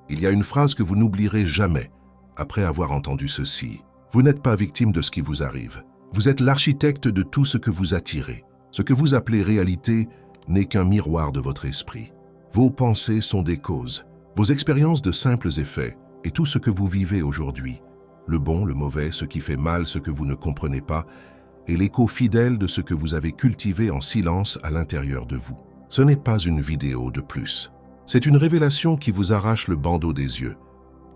Il y a une phrase que vous n'oublierez jamais après avoir entendu ceci. Vous n'êtes pas victime de ce qui vous arrive. Vous êtes l'architecte de tout ce que vous attirez. Ce que vous appelez réalité n'est qu'un miroir de votre esprit. Vos pensées sont des causes. Vos expériences de simples effets et tout ce que vous vivez aujourd'hui, le bon, le mauvais, ce qui fait mal, ce que vous ne comprenez pas, est l'écho fidèle de ce que vous avez cultivé en silence à l'intérieur de vous. Ce n'est pas une vidéo de plus. C'est une révélation qui vous arrache le bandeau des yeux,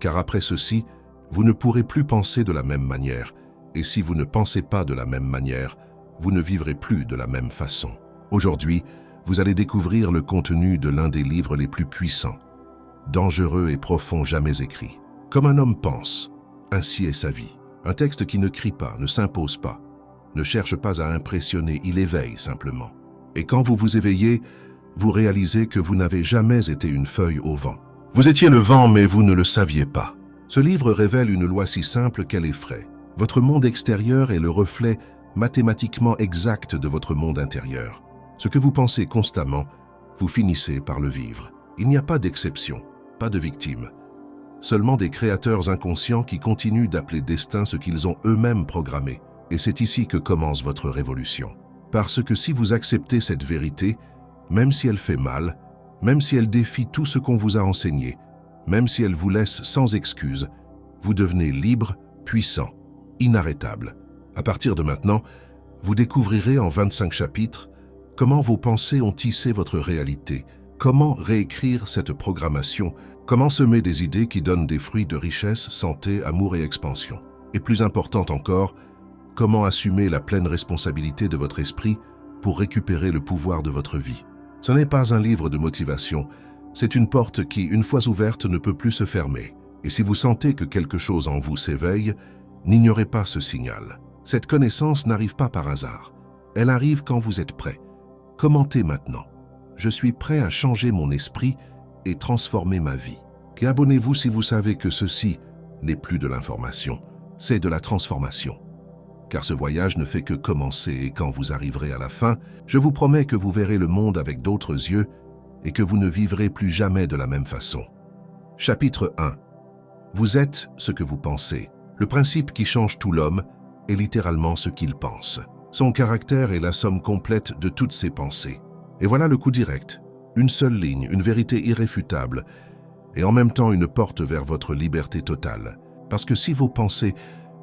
car après ceci, vous ne pourrez plus penser de la même manière, et si vous ne pensez pas de la même manière, vous ne vivrez plus de la même façon. Aujourd'hui, vous allez découvrir le contenu de l'un des livres les plus puissants, dangereux et profonds jamais écrits. Comme un homme pense, ainsi est sa vie. Un texte qui ne crie pas, ne s'impose pas, ne cherche pas à impressionner, il éveille simplement. Et quand vous vous éveillez, vous réalisez que vous n'avez jamais été une feuille au vent. Vous étiez le vent, mais vous ne le saviez pas. Ce livre révèle une loi si simple qu'elle effraie. Votre monde extérieur est le reflet mathématiquement exact de votre monde intérieur. Ce que vous pensez constamment, vous finissez par le vivre. Il n'y a pas d'exception, pas de victime. Seulement des créateurs inconscients qui continuent d'appeler destin ce qu'ils ont eux-mêmes programmé. Et c'est ici que commence votre révolution. Parce que si vous acceptez cette vérité, même si elle fait mal, même si elle défie tout ce qu'on vous a enseigné, même si elle vous laisse sans excuse, vous devenez libre, puissant, inarrêtable. À partir de maintenant, vous découvrirez en 25 chapitres comment vos pensées ont tissé votre réalité, comment réécrire cette programmation, comment semer des idées qui donnent des fruits de richesse, santé, amour et expansion. Et plus important encore, comment assumer la pleine responsabilité de votre esprit pour récupérer le pouvoir de votre vie. Ce n'est pas un livre de motivation, c'est une porte qui, une fois ouverte, ne peut plus se fermer. Et si vous sentez que quelque chose en vous s'éveille, n'ignorez pas ce signal. Cette connaissance n'arrive pas par hasard. Elle arrive quand vous êtes prêt. Commentez maintenant. Je suis prêt à changer mon esprit et transformer ma vie. Et abonnez-vous si vous savez que ceci n'est plus de l'information, c'est de la transformation. Car ce voyage ne fait que commencer et quand vous arriverez à la fin, je vous promets que vous verrez le monde avec d'autres yeux et que vous ne vivrez plus jamais de la même façon. Chapitre 1. Vous êtes ce que vous pensez. Le principe qui change tout l'homme est littéralement ce qu'il pense. Son caractère est la somme complète de toutes ses pensées. Et voilà le coup direct. Une seule ligne, une vérité irréfutable et en même temps une porte vers votre liberté totale. Parce que si vos pensées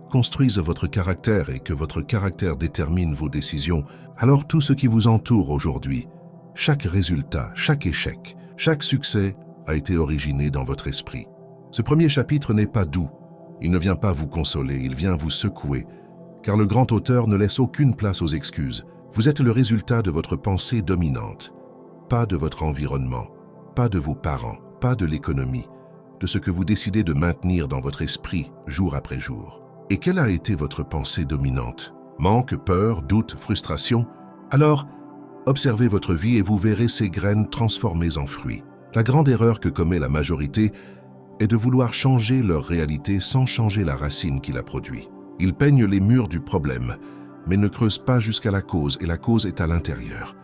construisent votre caractère et que votre caractère détermine vos décisions, alors tout ce qui vous entoure aujourd'hui, chaque résultat, chaque échec, chaque succès a été originé dans votre esprit. Ce premier chapitre n'est pas doux. Il ne vient pas vous consoler, il vient vous secouer, car le grand auteur ne laisse aucune place aux excuses. Vous êtes le résultat de votre pensée dominante, pas de votre environnement, pas de vos parents, pas de l'économie, de ce que vous décidez de maintenir dans votre esprit jour après jour. Et quelle a été votre pensée dominante? Manque, peur, doute, frustration? Alors, observez votre vie et vous verrez ces graines transformées en fruits. La grande erreur que commet la majorité est de vouloir changer leur réalité sans changer la racine qui la produit. Ils peignent les murs du problème, mais ne creusent pas jusqu'à la cause, et la cause est à l'intérieur.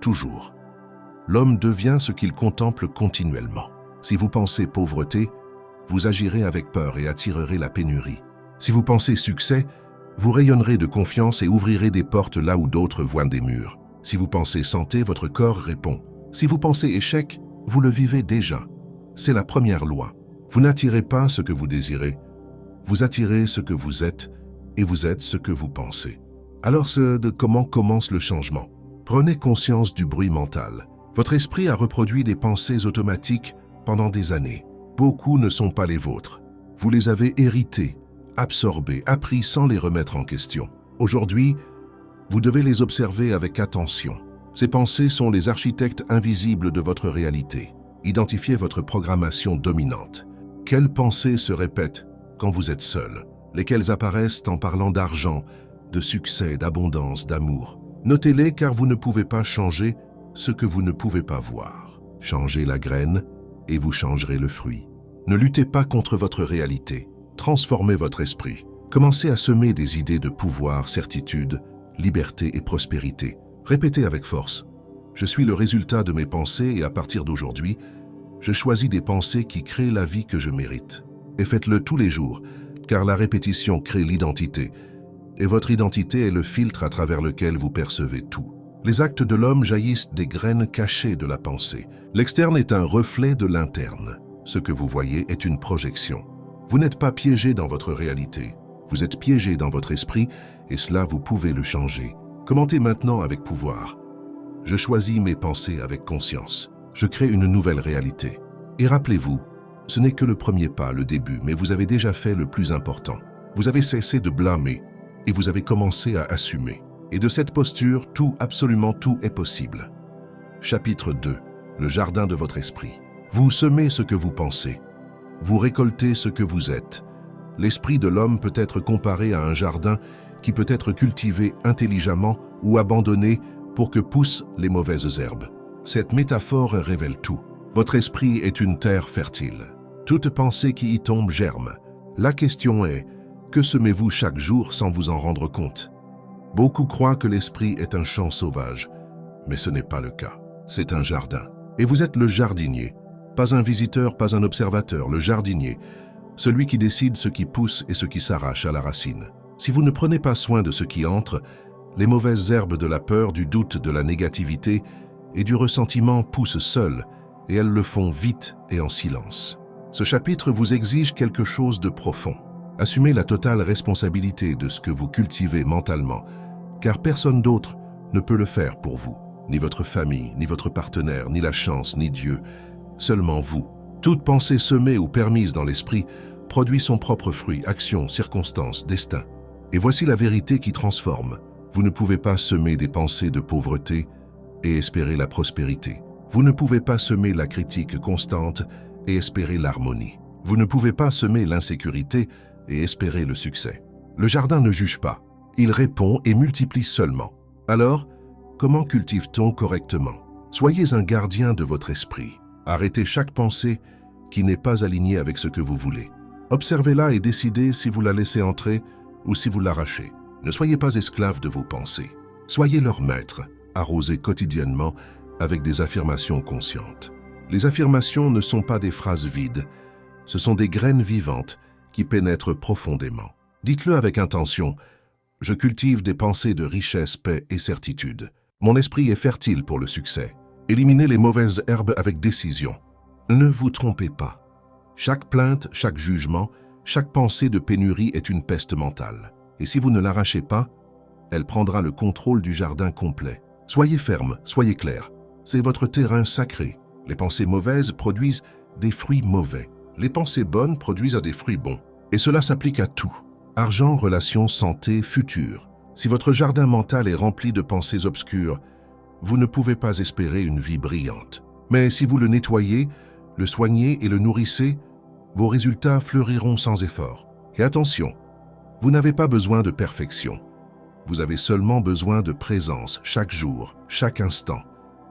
Toujours. L'homme devient ce qu'il contemple continuellement. Si vous pensez pauvreté, vous agirez avec peur et attirerez la pénurie. Si vous pensez succès, vous rayonnerez de confiance et ouvrirez des portes là où d'autres voient des murs. Si vous pensez santé, votre corps répond. Si vous pensez échec, vous le vivez déjà. C'est la première loi. Vous n'attirez pas ce que vous désirez, vous attirez ce que vous êtes et vous êtes ce que vous pensez. Alors comment commence le changement? Prenez conscience du bruit mental. Votre esprit a reproduit des pensées automatiques pendant des années. Beaucoup ne sont pas les vôtres. Vous les avez héritées, absorbées, appris sans les remettre en question. Aujourd'hui, vous devez les observer avec attention. Ces pensées sont les architectes invisibles de votre réalité. Identifiez votre programmation dominante. Quelles pensées se répètent quand vous êtes seul? Lesquelles apparaissent en parlant d'argent, de succès, d'abondance, d'amour? Notez-les car vous ne pouvez pas changer ce que vous ne pouvez pas voir. Changez la graine et vous changerez le fruit. Ne luttez pas contre votre réalité. Transformez votre esprit. Commencez à semer des idées de pouvoir, certitude, liberté et prospérité. Répétez avec force. Je suis le résultat de mes pensées et à partir d'aujourd'hui, Je choisis des pensées qui créent la vie que je mérite. Et faites-le tous les jours, car la répétition crée l'identité. Et votre identité est le filtre à travers lequel vous percevez tout. Les actes de l'homme jaillissent des graines cachées de la pensée. L'externe est un reflet de l'interne. Ce que vous voyez est une projection. Vous n'êtes pas piégé dans votre réalité. Vous êtes piégé dans votre esprit et cela, vous pouvez le changer. Commentez maintenant avec pouvoir. Je choisis mes pensées avec conscience. Je crée une nouvelle réalité. Et rappelez-vous, ce n'est que le premier pas, le début, mais vous avez déjà fait le plus important. Vous avez cessé de blâmer et vous avez commencé à assumer. Et de cette posture, tout, absolument tout est possible. Chapitre 2. Le jardin de votre esprit. Vous semez ce que vous pensez. Vous récoltez ce que vous êtes. L'esprit de l'homme peut être comparé à un jardin qui peut être cultivé intelligemment ou abandonné pour que poussent les mauvaises herbes. Cette métaphore révèle tout. Votre esprit est une terre fertile. Toute pensée qui y tombe germe. La question est, que semez-vous chaque jour sans vous en rendre compte? Beaucoup croient que l'esprit est un champ sauvage, mais ce n'est pas le cas. C'est un jardin. Et vous êtes le jardinier. Pas un visiteur, pas un observateur, le jardinier. Celui qui décide ce qui pousse et ce qui s'arrache à la racine. Si vous ne prenez pas soin de ce qui entre, les mauvaises herbes de la peur, du doute, de la négativité et du ressentiment poussent seules, et elles le font vite et en silence. Ce chapitre vous exige quelque chose de profond. Assumez la totale responsabilité de ce que vous cultivez mentalement, car personne d'autre ne peut le faire pour vous. Ni votre famille, ni votre partenaire, ni la chance, ni Dieu. Seulement vous. Toute pensée semée ou permise dans l'esprit produit son propre fruit, action, circonstance, destin. Et voici la vérité qui transforme. Vous ne pouvez pas semer des pensées de pauvreté et espérer la prospérité. Vous ne pouvez pas semer la critique constante et espérer l'harmonie. Vous ne pouvez pas semer l'insécurité et espérer le succès. Le jardin ne juge pas. Il répond et multiplie seulement. Alors, comment cultive-t-on correctement? Soyez un gardien de votre esprit. Arrêtez chaque pensée qui n'est pas alignée avec ce que vous voulez. Observez-la et décidez si vous la laissez entrer ou si vous l'arrachez. Ne soyez pas esclave de vos pensées. Soyez leur maître. Arrosez quotidiennement avec des affirmations conscientes. Les affirmations ne sont pas des phrases vides. Ce sont des graines vivantes qui pénètrent profondément. Dites-le avec intention. Je cultive des pensées de richesse, paix et certitude. Mon esprit est fertile pour le succès. Éliminez les mauvaises herbes avec décision. Ne vous trompez pas. Chaque plainte, chaque jugement, chaque pensée de pénurie est une peste mentale. Et si vous ne l'arrachez pas, elle prendra le contrôle du jardin complet. Soyez ferme, soyez clair. C'est votre terrain sacré. Les pensées mauvaises produisent des fruits mauvais. Les pensées bonnes produisent des fruits bons. Et cela s'applique à tout. Argent, relations, santé, futur. Si votre jardin mental est rempli de pensées obscures, vous ne pouvez pas espérer une vie brillante. Mais si vous le nettoyez, le soignez et le nourrissez, vos résultats fleuriront sans effort. Et attention, vous n'avez pas besoin de perfection. Vous avez seulement besoin de présence chaque jour, chaque instant,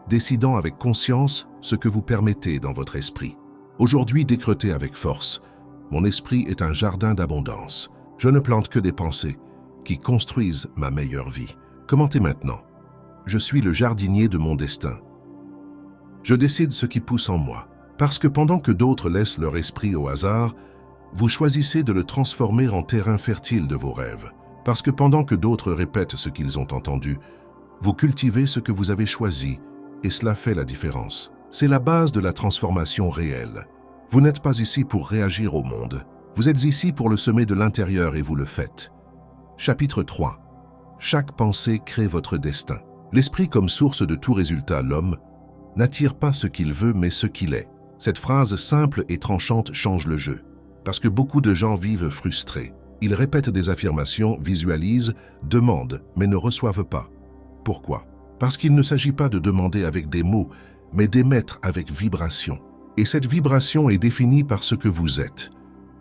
décidant avec conscience ce que vous permettez dans votre esprit. Aujourd'hui, décretez avec force. Mon esprit est un jardin d'abondance. Je ne plante que des pensées qui construisent ma meilleure vie. Commentez maintenant. Je suis le jardinier de mon destin. Je décide ce qui pousse en moi. Parce que pendant que d'autres laissent leur esprit au hasard, vous choisissez de le transformer en terrain fertile de vos rêves. Parce que pendant que d'autres répètent ce qu'ils ont entendu, vous cultivez ce que vous avez choisi, et cela fait la différence. C'est la base de la transformation réelle. Vous n'êtes pas ici pour réagir au monde. Vous êtes ici pour le semer de l'intérieur et vous le faites. Chapitre 3. Chaque pensée crée votre destin. L'esprit comme source de tout résultat, l'homme n'attire pas ce qu'il veut mais ce qu'il est. Cette phrase simple et tranchante change le jeu. Parce que beaucoup de gens vivent frustrés. Ils répètent des affirmations, visualisent, demandent, mais ne reçoivent pas. Pourquoi? Parce qu'il ne s'agit pas de demander avec des mots, mais d'émettre avec vibration. Et cette vibration est définie par ce que vous êtes,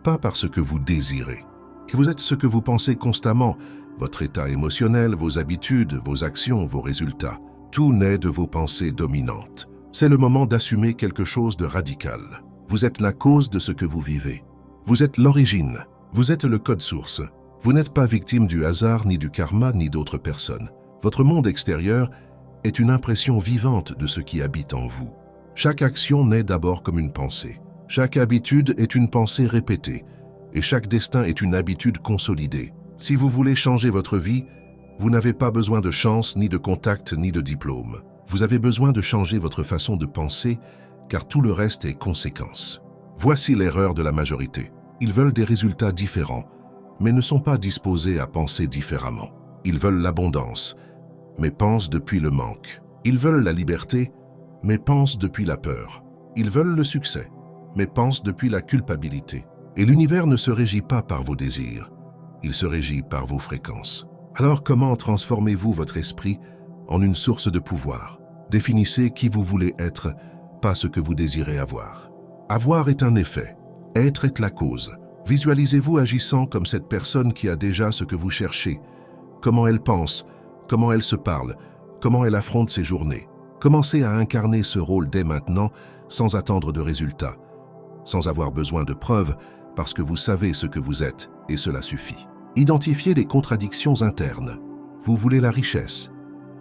pas par ce que vous désirez. Et vous êtes ce que vous pensez constamment, votre état émotionnel, vos habitudes, vos actions, vos résultats. Tout naît de vos pensées dominantes. C'est le moment d'assumer quelque chose de radical. Vous êtes la cause de ce que vous vivez. Vous êtes l'origine. Vous êtes le code source. Vous n'êtes pas victime du hasard, ni du karma, ni d'autres personnes. Votre monde extérieur est une impression vivante de ce qui habite en vous. Chaque action naît d'abord comme une pensée. Chaque habitude est une pensée répétée, et chaque destin est une habitude consolidée. Si vous voulez changer votre vie, vous n'avez pas besoin de chance, ni de contact, ni de diplôme. Vous avez besoin de changer votre façon de penser, car tout le reste est conséquence. Voici l'erreur de la majorité. Ils veulent des résultats différents, mais ne sont pas disposés à penser différemment. Ils veulent l'abondance, mais pensent depuis le manque. Ils veulent la liberté, mais pensent depuis la peur. Ils veulent le succès, mais pensent depuis la culpabilité. Et l'univers ne se régit pas par vos désirs, il se régit par vos fréquences. Alors comment transformez-vous votre esprit en une source de pouvoir? Définissez qui vous voulez être, pas ce que vous désirez avoir. Avoir est un effet, être est la cause. Visualisez-vous agissant comme cette personne qui a déjà ce que vous cherchez, comment elle pense, comment elle se parle, comment elle affronte ses journées. Commencez à incarner ce rôle dès maintenant, sans attendre de résultats, sans avoir besoin de preuves, parce que vous savez ce que vous êtes, et cela suffit. Identifiez les contradictions internes. Vous voulez la richesse,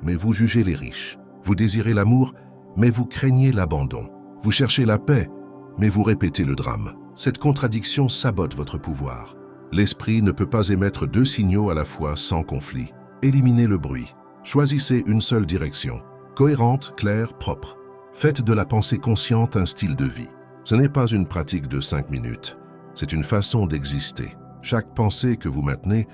mais vous jugez les riches. Vous désirez l'amour, mais vous craignez l'abandon. Vous cherchez la paix, mais vous répétez le drame. Cette contradiction sabote votre pouvoir. L'esprit ne peut pas émettre deux signaux à la fois sans conflit. Éliminez le bruit. Choisissez une seule direction. Cohérente, claire, propre. Faites de la pensée consciente un style de vie. Ce n'est pas une pratique de 5 minutes. C'est une façon d'exister. Chaque pensée que vous maintenez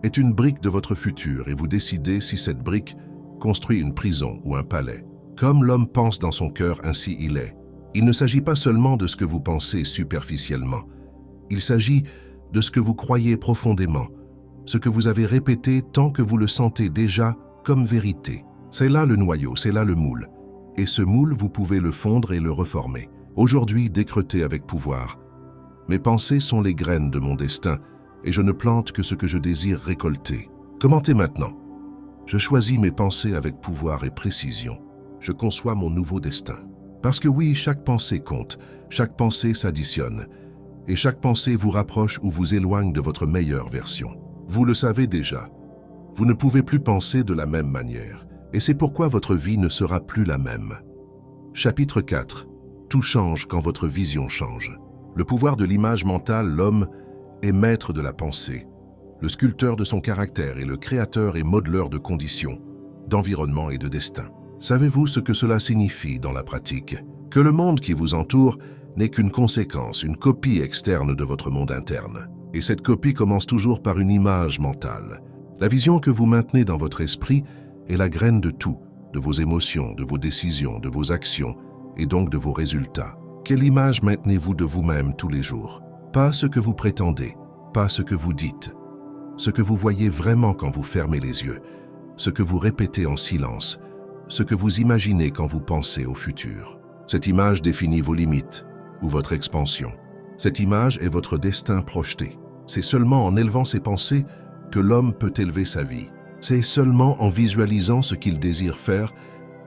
est une brique de votre futur et vous décidez si cette brique construit une prison ou un palais. Comme l'homme pense dans son cœur, ainsi il est. Il ne s'agit pas seulement de ce que vous pensez superficiellement. Il s'agit de ce que vous croyez profondément, ce que vous avez répété tant que vous le sentez déjà comme vérité. C'est là le noyau, c'est là le moule. Et ce moule, vous pouvez le fondre et le reformer. Aujourd'hui, décretez avec pouvoir. Mes pensées sont les graines de mon destin, et je ne plante que ce que je désire récolter. Commentez maintenant. Je choisis mes pensées avec pouvoir et précision. Je conçois mon nouveau destin. Parce que oui, chaque pensée compte, chaque pensée s'additionne, et chaque pensée vous rapproche ou vous éloigne de votre meilleure version. Vous le savez déjà. Vous ne pouvez plus penser de la même manière, et c'est pourquoi votre vie ne sera plus la même. Chapitre 4. Tout change quand votre vision change. Le pouvoir de l'image mentale, l'homme est maître de la pensée, le sculpteur de son caractère et le créateur et modeleur de conditions, d'environnement et de destin. Savez-vous ce que cela signifie dans la pratique? Que le monde qui vous entoure n'est qu'une conséquence, une copie externe de votre monde interne. Et cette copie commence toujours par une image mentale. La vision que vous maintenez dans votre esprit est la graine de tout, de vos émotions, de vos décisions, de vos actions et donc de vos résultats. Quelle image maintenez-vous de vous-même tous les jours? Pas ce que vous prétendez, pas ce que vous dites. Ce que vous voyez vraiment quand vous fermez les yeux, ce que vous répétez en silence, ce que vous imaginez quand vous pensez au futur. Cette image définit vos limites ou votre expansion. Cette image est votre destin projeté. C'est seulement en élevant ses pensées que l'homme peut élever sa vie. C'est seulement en visualisant ce qu'il désire faire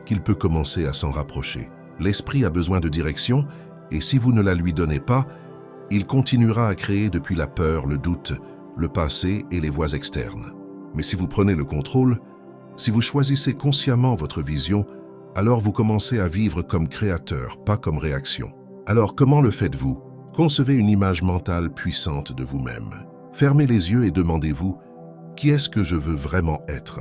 qu'il peut commencer à s'en rapprocher. L'esprit a besoin de direction, et si vous ne la lui donnez pas, il continuera à créer depuis la peur, le doute, le passé et les voies externes. Mais si vous prenez le contrôle, si vous choisissez consciemment votre vision, alors vous commencez à vivre comme créateur, pas comme réaction. Alors comment le faites-vous? Concevez une image mentale puissante de vous-même. Fermez les yeux et demandez-vous, qui est-ce que je veux vraiment être?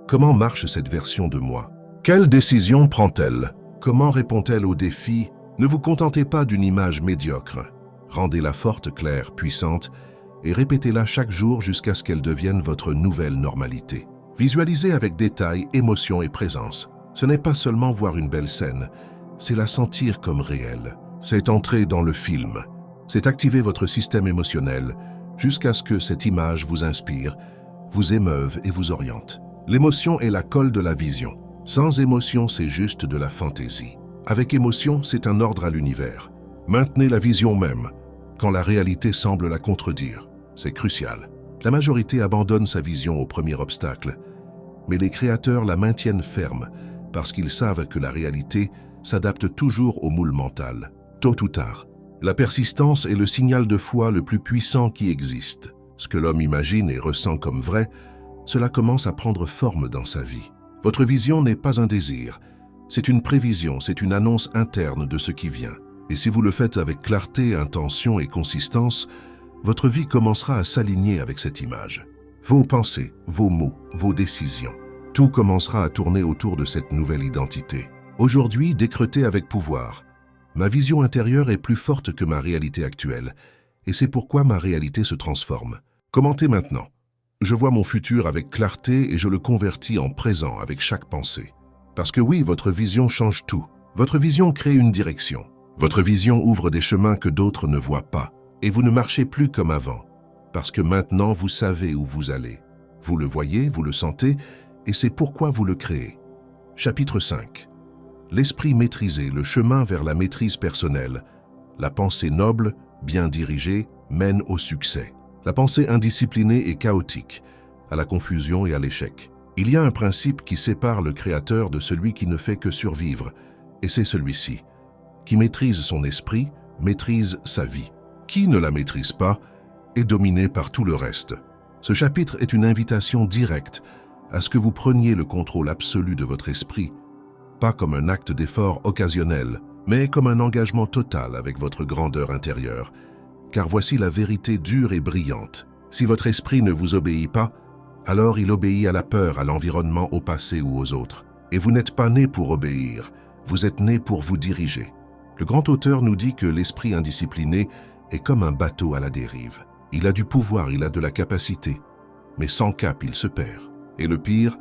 Comment marche cette version de moi? Quelle décision prend-elle? Comment répond-elle aux défis? Ne vous contentez pas d'une image médiocre. Rendez-la forte, claire, puissante et répétez-la chaque jour jusqu'à ce qu'elle devienne votre nouvelle normalité. Visualisez avec détail, émotion et présence. Ce n'est pas seulement voir une belle scène, c'est la sentir comme réelle. C'est entrer dans le film. C'est activer votre système émotionnel jusqu'à ce que cette image vous inspire, vous émeuve et vous oriente. L'émotion est la colle de la vision. Sans émotion, c'est juste de la fantaisie. Avec émotion, c'est un ordre à l'univers. Maintenez la vision même, quand la réalité semble la contredire. C'est crucial. La majorité abandonne sa vision au premier obstacle, mais les créateurs la maintiennent ferme parce qu'ils savent que la réalité s'adapte toujours au moule mental. Tôt ou tard, la persistance est le signal de foi le plus puissant qui existe. Ce que l'homme imagine et ressent comme vrai, cela commence à prendre forme dans sa vie. Votre vision n'est pas un désir, C'est une prévision, c'est une annonce interne de ce qui vient. Et si vous le faites avec clarté, intention et consistance, votre vie commencera à s'aligner avec cette image. Vos pensées, vos mots, vos décisions, tout commencera à tourner autour de cette nouvelle identité. Aujourd'hui, décrétez avec pouvoir. Ma vision intérieure est plus forte que ma réalité actuelle, et c'est pourquoi ma réalité se transforme. Commentez maintenant. Je vois mon futur avec clarté et je le convertis en présent avec chaque pensée. Parce que oui, votre vision change tout. Votre vision crée une direction. Votre vision ouvre des chemins que d'autres ne voient pas. Et vous ne marchez plus comme avant. Parce que maintenant, vous savez où vous allez. Vous le voyez, vous le sentez, et c'est pourquoi vous le créez. Chapitre 5. L'esprit maîtrisé, le chemin vers la maîtrise personnelle. La pensée noble, bien dirigée, mène au succès. La pensée indisciplinée est chaotique, à la confusion et à l'échec. Il y a un principe qui sépare le créateur de celui qui ne fait que survivre, et c'est celui-ci. Qui maîtrise son esprit, maîtrise sa vie. Qui ne la maîtrise pas est dominé par tout le reste. Ce chapitre est une invitation directe à ce que vous preniez le contrôle absolu de votre esprit, pas comme un acte d'effort occasionnel, mais comme un engagement total avec votre grandeur intérieure. Car voici la vérité dure et brillante. Si votre esprit ne vous obéit pas, alors il obéit à la peur, à l'environnement, au passé ou aux autres. Et vous n'êtes pas né pour obéir, vous êtes né pour vous diriger. Le grand auteur nous dit que l'esprit indiscipliné est comme un bateau à la dérive. Il a du pouvoir, il a de la capacité, mais sans cap, il se perd. Et le pire,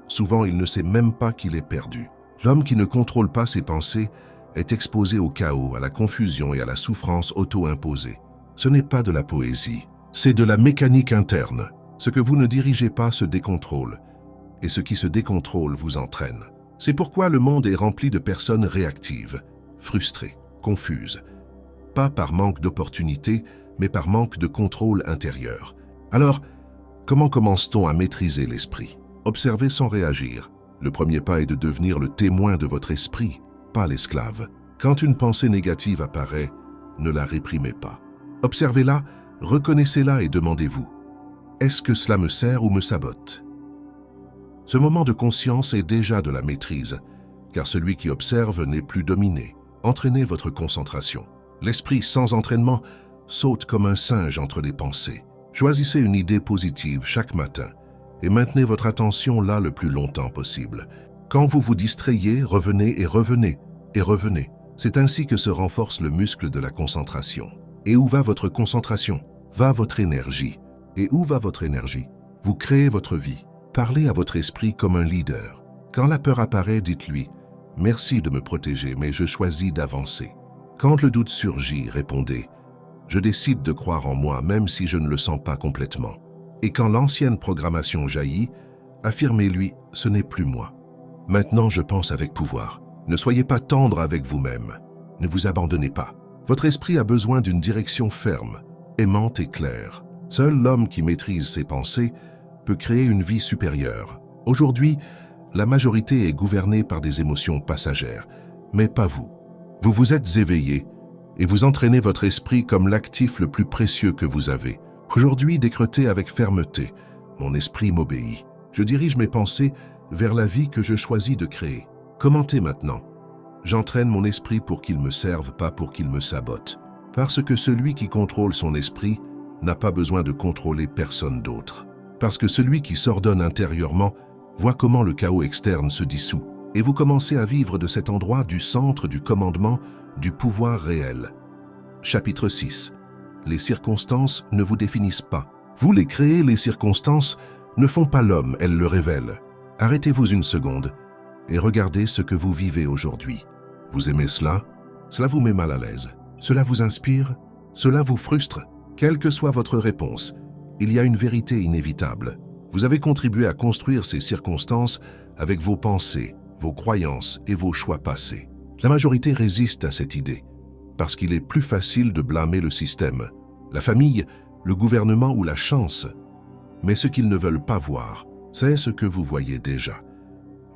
souvent il ne sait même pas qu'il est perdu. L'homme qui ne contrôle pas ses pensées est exposé au chaos, à la confusion et à la souffrance auto-imposée. Ce n'est pas de la poésie, c'est de la mécanique interne. Ce que vous ne dirigez pas se décontrôle, et ce qui se décontrôle vous entraîne. C'est pourquoi le monde est rempli de personnes réactives, frustrées, confuses. Pas par manque d'opportunités, mais par manque de contrôle intérieur. Alors, comment commence-t-on à maîtriser l'esprit? Observez sans réagir. Le premier pas est de devenir le témoin de votre esprit, pas l'esclave. Quand une pensée négative apparaît, ne la réprimez pas. Observez-la, reconnaissez-la et demandez-vous: est-ce que cela me sert ou me sabote? Ce moment de conscience est déjà de la maîtrise, car celui qui observe n'est plus dominé. Entraînez votre concentration. L'esprit sans entraînement saute comme un singe entre les pensées. Choisissez une idée positive chaque matin et maintenez votre attention là le plus longtemps possible. Quand vous vous distrayez, revenez et revenez et revenez. C'est ainsi que se renforce le muscle de la concentration. Et où va votre concentration? Va votre énergie. Et où va votre énergie? Vous créez votre vie. Parlez à votre esprit comme un leader. Quand la peur apparaît, dites-lui: merci de me protéger, mais je choisis d'avancer. Quand le doute surgit, répondez: je décide de croire en moi, même si je ne le sens pas complètement. Et quand l'ancienne programmation jaillit, affirmez-lui: ce n'est plus moi. Maintenant, je pense avec pouvoir. Ne soyez pas tendre avec vous-même. Ne vous abandonnez pas. Votre esprit a besoin d'une direction ferme, aimante et claire. Seul l'homme qui maîtrise ses pensées peut créer une vie supérieure. Aujourd'hui, la majorité est gouvernée par des émotions passagères, mais pas vous. Vous vous êtes éveillé et vous entraînez votre esprit comme l'actif le plus précieux que vous avez. Aujourd'hui, décrétez avec fermeté: mon esprit m'obéit. Je dirige mes pensées vers la vie que je choisis de créer. Commentez maintenant: j'entraîne mon esprit pour qu'il me serve, pas pour qu'il me sabote. Parce que celui qui contrôle son esprit n'a pas besoin de contrôler personne d'autre. Parce que celui qui s'ordonne intérieurement voit comment le chaos externe se dissout. Et vous commencez à vivre de cet endroit du centre du commandement, du pouvoir réel. Chapitre 6. Les circonstances ne vous définissent pas. Vous les créez, les circonstances ne font pas l'homme, elles le révèlent. Arrêtez-vous une seconde et regardez ce que vous vivez aujourd'hui. Vous aimez cela? Cela vous met mal à l'aise. Cela vous inspire? Cela vous frustre? Quelle que soit votre réponse, il y a une vérité inévitable. Vous avez contribué à construire ces circonstances avec vos pensées, vos croyances et vos choix passés. La majorité résiste à cette idée, parce qu'il est plus facile de blâmer le système, la famille, le gouvernement ou la chance. Mais ce qu'ils ne veulent pas voir, c'est ce que vous voyez déjà.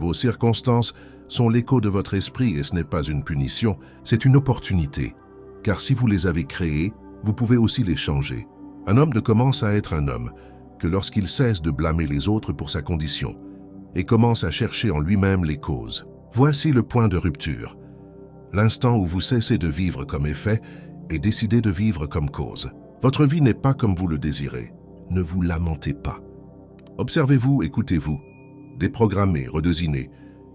Vos circonstances sont l'écho de votre esprit et ce n'est pas une punition, c'est une opportunité. Car si vous les avez créées, vous pouvez aussi les changer. Un homme ne commence à être un homme que lorsqu'il cesse de blâmer les autres pour sa condition et commence à chercher en lui-même les causes. Voici le point de rupture. L'instant où vous cessez de vivre comme effet et décidez de vivre comme cause. Votre vie n'est pas comme vous le désirez. Ne vous lamentez pas. Observez-vous, écoutez-vous. Déprogrammez, redésignez,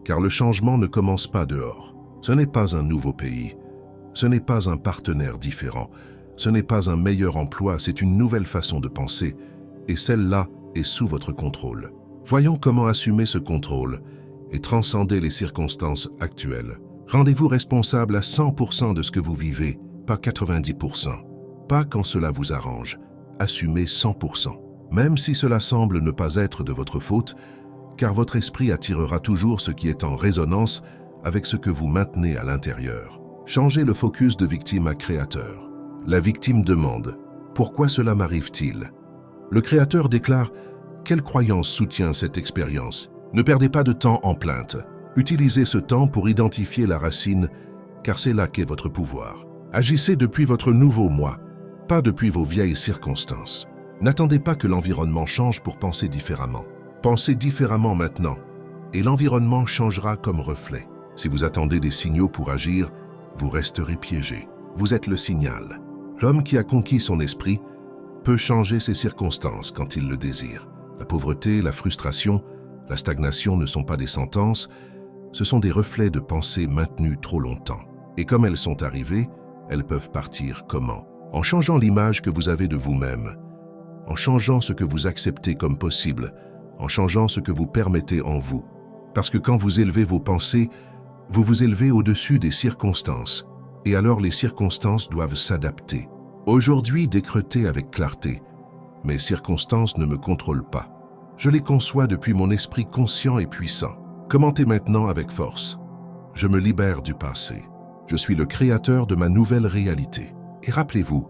car le changement ne commence pas dehors. Ce n'est pas un nouveau pays. Ce n'est pas un partenaire différent. Ce n'est pas un meilleur emploi, c'est une nouvelle façon de penser. Et celle-là est sous votre contrôle. Voyons comment assumer ce contrôle et transcender les circonstances actuelles. Rendez-vous responsable à 100% de ce que vous vivez, pas 90%. Pas quand cela vous arrange. Assumez 100%. Même si cela semble ne pas être de votre faute, car votre esprit attirera toujours ce qui est en résonance avec ce que vous maintenez à l'intérieur. Changez le focus de victime à créateur. La victime demande « Pourquoi cela m'arrive-t-il » Le créateur déclare « Quelle croyance soutient cette expérience ?» Ne perdez pas de temps en plainte. Utilisez ce temps pour identifier la racine, car c'est là qu'est votre pouvoir. Agissez depuis votre nouveau moi, pas depuis vos vieilles circonstances. N'attendez pas que l'environnement change pour penser différemment. Pensez différemment maintenant, et l'environnement changera comme reflet. Si vous attendez des signaux pour agir, vous resterez piégé. Vous êtes le signal. L'homme qui a conquis son esprit peut changer ses circonstances quand il le désire. La pauvreté, la frustration, la stagnation ne sont pas des sentences, ce sont des reflets de pensées maintenues trop longtemps. Et comme elles sont arrivées, elles peuvent partir comment? En changeant l'image que vous avez de vous-même, en changeant ce que vous acceptez comme possible, en changeant ce que vous permettez en vous. Parce que quand vous élevez vos pensées, vous vous élevez au-dessus des circonstances, et alors les circonstances doivent s'adapter. Aujourd'hui, décrétez avec clarté. Mes circonstances ne me contrôlent pas. Je les conçois depuis mon esprit conscient et puissant. Commentez maintenant avec force. Je me libère du passé. Je suis le créateur de ma nouvelle réalité. Et rappelez-vous,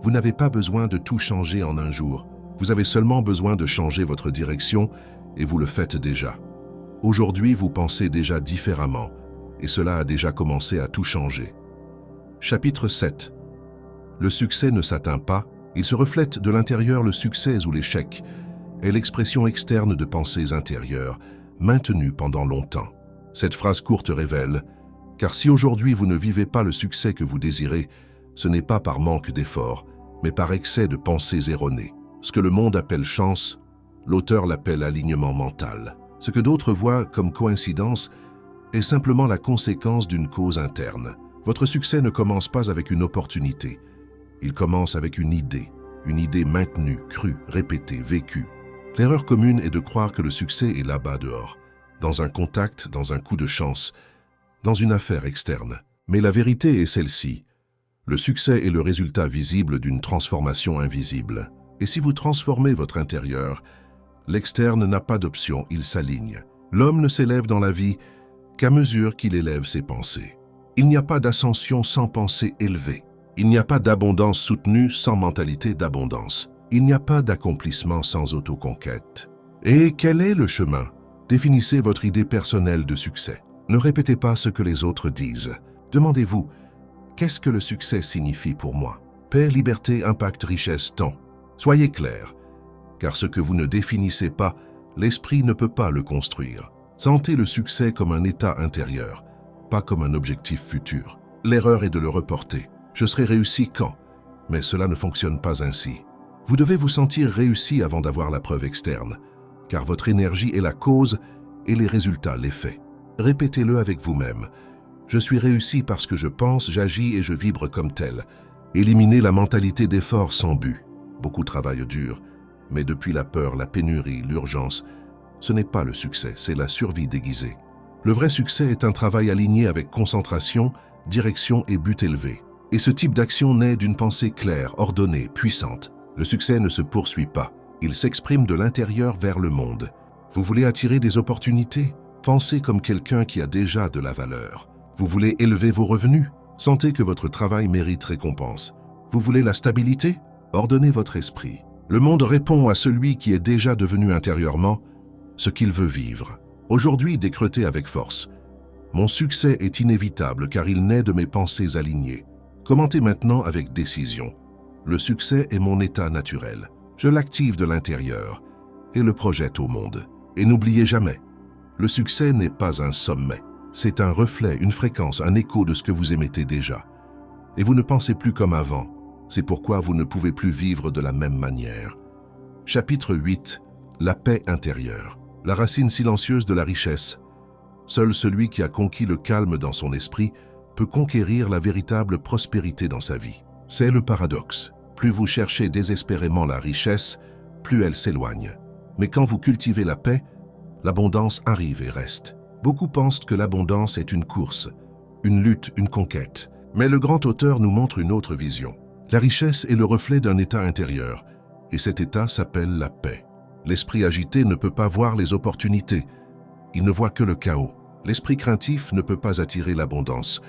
vous n'avez pas besoin de tout changer en un jour. Vous avez seulement besoin de changer votre direction et vous le faites déjà. Aujourd'hui, vous pensez déjà différemment et cela a déjà commencé à tout changer. Chapitre 7. Le succès ne s'atteint pas, il se reflète de l'intérieur. Le succès ou l'échec est l'expression externe de pensées intérieures, maintenues pendant longtemps. Cette phrase courte révèle, car si aujourd'hui vous ne vivez pas le succès que vous désirez, ce n'est pas par manque d'efforts, mais par excès de pensées erronées. Ce que le monde appelle chance, l'auteur l'appelle alignement mental. Ce que d'autres voient comme coïncidence est simplement la conséquence d'une cause interne. Votre succès ne commence pas avec une opportunité. Il commence avec une idée maintenue, crue, répétée, vécue. L'erreur commune est de croire que le succès est là-bas dehors, dans un contact, dans un coup de chance, dans une affaire externe. Mais la vérité est celle-ci. Le succès est le résultat visible d'une transformation invisible. Et si vous transformez votre intérieur, l'externe n'a pas d'option, il s'aligne. L'homme ne s'élève dans la vie qu'à mesure qu'il élève ses pensées. Il n'y a pas d'ascension sans pensée élevée. Il n'y a pas d'abondance soutenue sans mentalité d'abondance. Il n'y a pas d'accomplissement sans autoconquête. Et quel est le chemin? Définissez votre idée personnelle de succès. Ne répétez pas ce que les autres disent. Demandez-vous, qu'est-ce que le succès signifie pour moi? Paix, liberté, impact, richesse, temps. Soyez clair, car ce que vous ne définissez pas, l'esprit ne peut pas le construire. Sentez le succès comme un état intérieur, pas comme un objectif futur. L'erreur est de le reporter. Je serai réussi quand? Mais cela ne fonctionne pas ainsi. Vous devez vous sentir réussi avant d'avoir la preuve externe, car votre énergie est la cause et les résultats l'effet. Répétez-le avec vous-même. Je suis réussi parce que je pense, j'agis et je vibre comme tel. Éliminez la mentalité d'effort sans but. Beaucoup travaillent dur, mais depuis la peur, la pénurie, l'urgence, ce n'est pas le succès, c'est la survie déguisée. Le vrai succès est un travail aligné avec concentration, direction et but élevé. Et ce type d'action naît d'une pensée claire, ordonnée, puissante. Le succès ne se poursuit pas, il s'exprime de l'intérieur vers le monde. Vous voulez attirer des opportunités? Pensez comme quelqu'un qui a déjà de la valeur. Vous voulez élever vos revenus? Sentez que votre travail mérite récompense. Vous voulez la stabilité? Ordonnez votre esprit. Le monde répond à celui qui est déjà devenu intérieurement ce qu'il veut vivre. Aujourd'hui, décrétez avec force. Mon succès est inévitable car il naît de mes pensées alignées. Commentez maintenant avec décision. Le succès est mon état naturel. Je l'active de l'intérieur et le projette au monde. Et n'oubliez jamais, le succès n'est pas un sommet. C'est un reflet, une fréquence, un écho de ce que vous émettez déjà. Et vous ne pensez plus comme avant. C'est pourquoi vous ne pouvez plus vivre de la même manière. Chapitre 8. La paix intérieure. La racine silencieuse de la richesse. Seul celui qui a conquis le calme dans son esprit peut conquérir la véritable prospérité dans sa vie. C'est le paradoxe. Plus vous cherchez désespérément la richesse, plus elle s'éloigne. Mais quand vous cultivez la paix, l'abondance arrive et reste. Beaucoup pensent que l'abondance est une course, une lutte, une conquête. Mais le grand auteur nous montre une autre vision. La richesse est le reflet d'un état intérieur, et cet état s'appelle la paix. L'esprit agité ne peut pas voir les opportunités, il ne voit que le chaos. L'esprit craintif ne peut pas attirer l'abondance,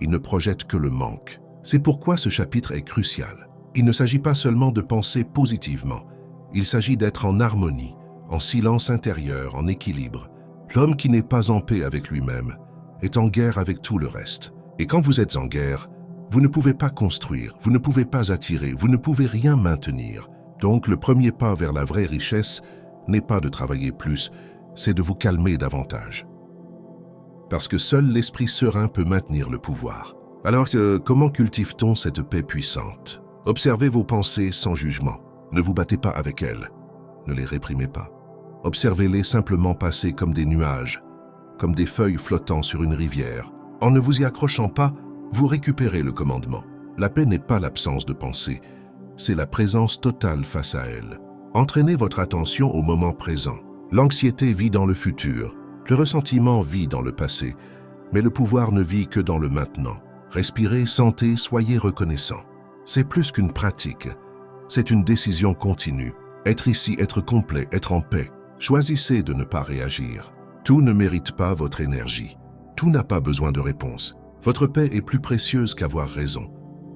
il ne projette que le manque. C'est pourquoi ce chapitre est crucial. Il ne s'agit pas seulement de penser positivement, il s'agit d'être en harmonie, en silence intérieur, en équilibre. L'homme qui n'est pas en paix avec lui-même est en guerre avec tout le reste. Et quand vous êtes en guerre, vous ne pouvez pas construire, vous ne pouvez pas attirer, vous ne pouvez rien maintenir. Donc le premier pas vers la vraie richesse n'est pas de travailler plus, c'est de vous calmer davantage. Parce que seul l'esprit serein peut maintenir le pouvoir. Alors comment cultive-t-on cette paix puissante? Observez vos pensées sans jugement. Ne vous battez pas avec elles. Ne les réprimez pas. Observez-les simplement passer comme des nuages, comme des feuilles flottant sur une rivière. En ne vous y accrochant pas, vous récupérez le commandement. La paix n'est pas l'absence de pensée, c'est la présence totale face à elle. Entraînez votre attention au moment présent. L'anxiété vit dans le futur, le ressentiment vit dans le passé, mais le pouvoir ne vit que dans le maintenant. Respirez, sentez, soyez reconnaissant. C'est plus qu'une pratique, c'est une décision continue. Être ici, être complet, être en paix. Choisissez de ne pas réagir. Tout ne mérite pas votre énergie. Tout n'a pas besoin de réponse. Votre paix est plus précieuse qu'avoir raison,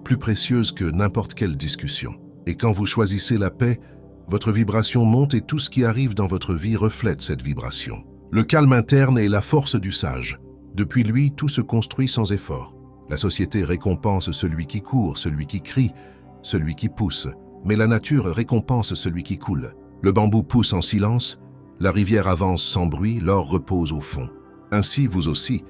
plus précieuse que n'importe quelle discussion. Et quand vous choisissez la paix, votre vibration monte et tout ce qui arrive dans votre vie reflète cette vibration. Le calme interne est la force du sage. Depuis lui, tout se construit sans effort. La société récompense celui qui court, celui qui crie, celui qui pousse. Mais la nature récompense celui qui coule. Le bambou pousse en silence, la rivière avance sans bruit, l'or repose au fond. Ainsi, vous aussi,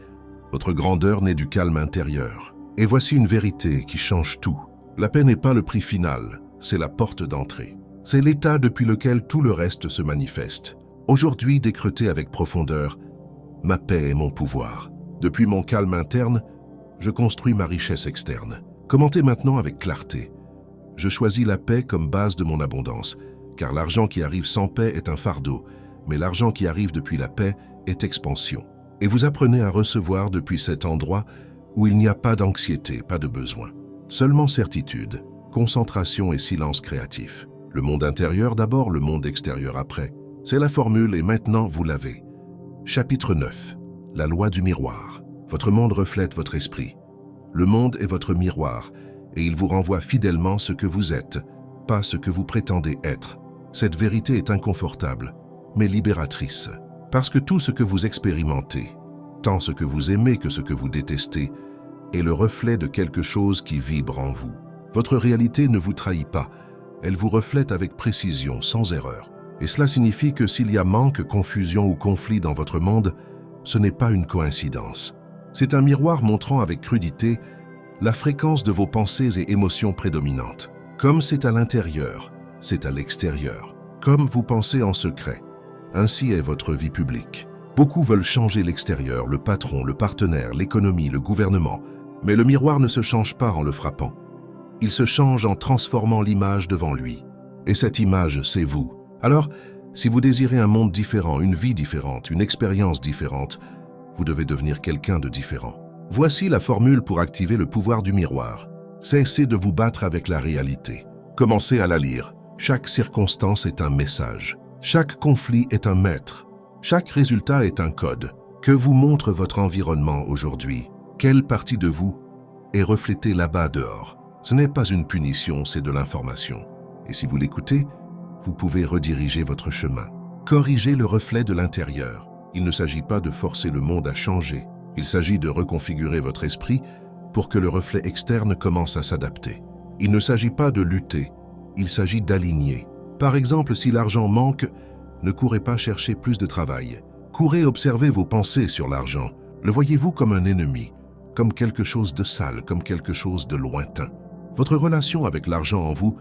votre grandeur naît du calme intérieur. Et voici une vérité qui change tout. La paix n'est pas le prix final, c'est la porte d'entrée. C'est l'état depuis lequel tout le reste se manifeste. Aujourd'hui, décrétez avec profondeur, ma paix est mon pouvoir. Depuis mon calme interne, je construis ma richesse externe. Commentez maintenant avec clarté. Je choisis la paix comme base de mon abondance, car l'argent qui arrive sans paix est un fardeau, mais l'argent qui arrive depuis la paix est expansion. Et vous apprenez à recevoir depuis cet endroit où il n'y a pas d'anxiété, pas de besoin. Seulement certitude, concentration et silence créatif. Le monde intérieur d'abord, le monde extérieur après. C'est la formule et maintenant vous l'avez. Chapitre 9. La loi du miroir. Votre monde reflète votre esprit. Le monde est votre miroir et il vous renvoie fidèlement ce que vous êtes, pas ce que vous prétendez être. Cette vérité est inconfortable, mais libératrice. Parce que tout ce que vous expérimentez, tant ce que vous aimez que ce que vous détestez, est le reflet de quelque chose qui vibre en vous. Votre réalité ne vous trahit pas, elle vous reflète avec précision, sans erreur. Et cela signifie que s'il y a manque, confusion ou conflit dans votre monde, ce n'est pas une coïncidence. C'est un miroir montrant avec crudité la fréquence de vos pensées et émotions prédominantes. Comme c'est à l'intérieur, c'est à l'extérieur. Comme vous pensez en secret, ainsi est votre vie publique. Beaucoup veulent changer l'extérieur, le patron, le partenaire, l'économie, le gouvernement. Mais le miroir ne se change pas en le frappant. Il se change en transformant l'image devant lui. Et cette image, c'est vous. Alors, si vous désirez un monde différent, une vie différente, une expérience différente, vous devez devenir quelqu'un de différent. Voici la formule pour activer le pouvoir du miroir. Cessez de vous battre avec la réalité. Commencez à la lire. Chaque circonstance est un message. Chaque conflit est un maître. Chaque résultat est un code. Que vous montre votre environnement aujourd'hui? Quelle partie de vous est reflétée là-bas dehors? Ce n'est pas une punition, c'est de l'information. Et si vous l'écoutez, vous pouvez rediriger votre chemin. Corrigez le reflet de l'intérieur. Il ne s'agit pas de forcer le monde à changer. Il s'agit de reconfigurer votre esprit pour que le reflet externe commence à s'adapter. Il ne s'agit pas de lutter, il s'agit d'aligner. Par exemple, si l'argent manque, ne courez pas chercher plus de travail. Courez observer vos pensées sur l'argent. Le voyez-vous comme un ennemi, comme quelque chose de sale, comme quelque chose de lointain? Votre relation avec l'argent en vous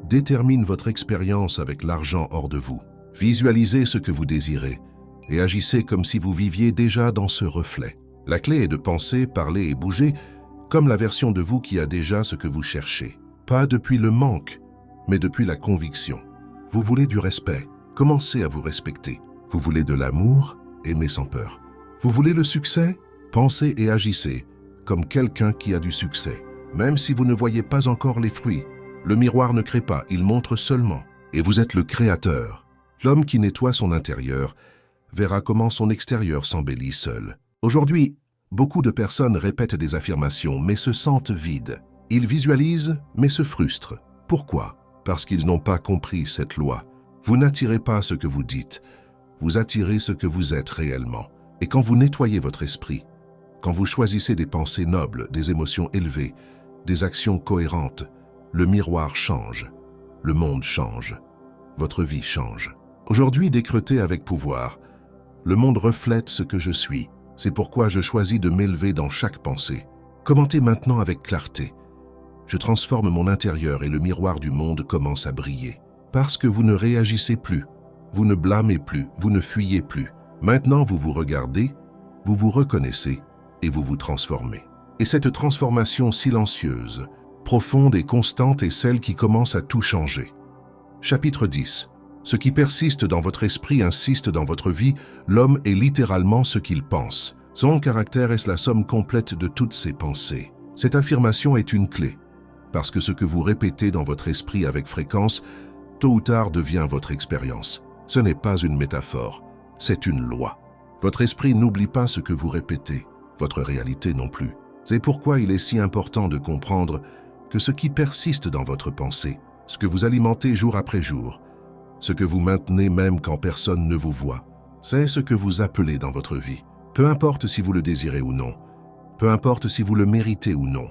détermine votre expérience avec l'argent hors de vous. Visualisez ce que vous désirez et agissez comme si vous viviez déjà dans ce reflet. La clé est de penser, parler et bouger comme la version de vous qui a déjà ce que vous cherchez. Pas depuis le manque, mais depuis la conviction. Vous voulez du respect, commencez à vous respecter. Vous voulez de l'amour, aimez sans peur. Vous voulez le succès, pensez et agissez comme quelqu'un qui a du succès. Même si vous ne voyez pas encore les fruits, le miroir ne crée pas, il montre seulement. Et vous êtes le créateur. L'homme qui nettoie son intérieur verra comment son extérieur s'embellit seul. Aujourd'hui, beaucoup de personnes répètent des affirmations, mais se sentent vides. Ils visualisent, mais se frustrent. Pourquoi? Parce qu'ils n'ont pas compris cette loi. Vous n'attirez pas ce que vous dites, vous attirez ce que vous êtes réellement. Et quand vous nettoyez votre esprit, quand vous choisissez des pensées nobles, des émotions élevées, des actions cohérentes, le miroir change, le monde change, votre vie change. Aujourd'hui, décrétez avec pouvoir, le monde reflète ce que je suis. C'est pourquoi je choisis de m'élever dans chaque pensée. Commentez maintenant avec clarté. Je transforme mon intérieur et le miroir du monde commence à briller. Parce que vous ne réagissez plus, vous ne blâmez plus, vous ne fuyez plus. Maintenant, vous vous regardez, vous vous reconnaissez et vous vous transformez. Et cette transformation silencieuse, profonde et constante est celle qui commence à tout changer. Chapitre 10. Ce qui persiste dans votre esprit insiste dans votre vie. L'homme est littéralement ce qu'il pense. Son caractère est la somme complète de toutes ses pensées. Cette affirmation est une clé, parce que ce que vous répétez dans votre esprit avec fréquence, tôt ou tard devient votre expérience. Ce n'est pas une métaphore, c'est une loi. Votre esprit n'oublie pas ce que vous répétez, votre réalité non plus. C'est pourquoi il est si important de comprendre que ce qui persiste dans votre pensée, ce que vous alimentez jour après jour, ce que vous maintenez même quand personne ne vous voit, c'est ce que vous appelez dans votre vie. Peu importe si vous le désirez ou non, peu importe si vous le méritez ou non,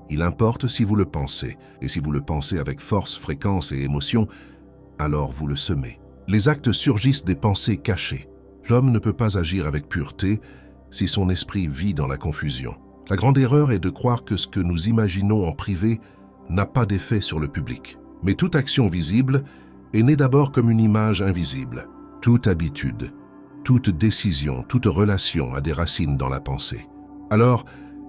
il importe si vous le pensez, et si vous le pensez avec force, fréquence et émotion, alors vous le semez. Les actes surgissent des pensées cachées. L'homme ne peut pas agir avec pureté si son esprit vit dans la confusion. La grande erreur est de croire que ce que nous imaginons en privé n'a pas d'effet sur le public. Mais toute action visible est née d'abord comme une image invisible. Toute habitude, toute décision, toute relation a des racines dans la pensée. Alors,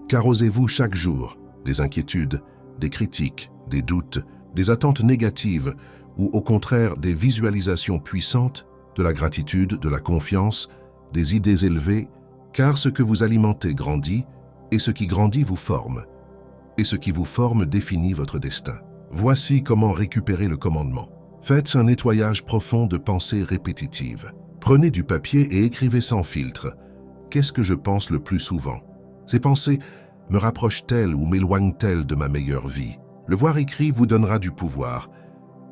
qu'arrosez-vous chaque jour? Des inquiétudes, des critiques, des doutes, des attentes négatives ou au contraire des visualisations puissantes, de la gratitude, de la confiance, des idées élevées, car ce que vous alimentez grandit, et ce qui grandit vous forme, et ce qui vous forme définit votre destin. Voici comment récupérer le commandement. Faites un nettoyage profond de pensées répétitives. Prenez du papier et écrivez sans filtre. Qu'est-ce que je pense le plus souvent? Ces pensées me rapprochent-elles ou m'éloignent-elles de ma meilleure vie? Le voir écrit vous donnera du pouvoir,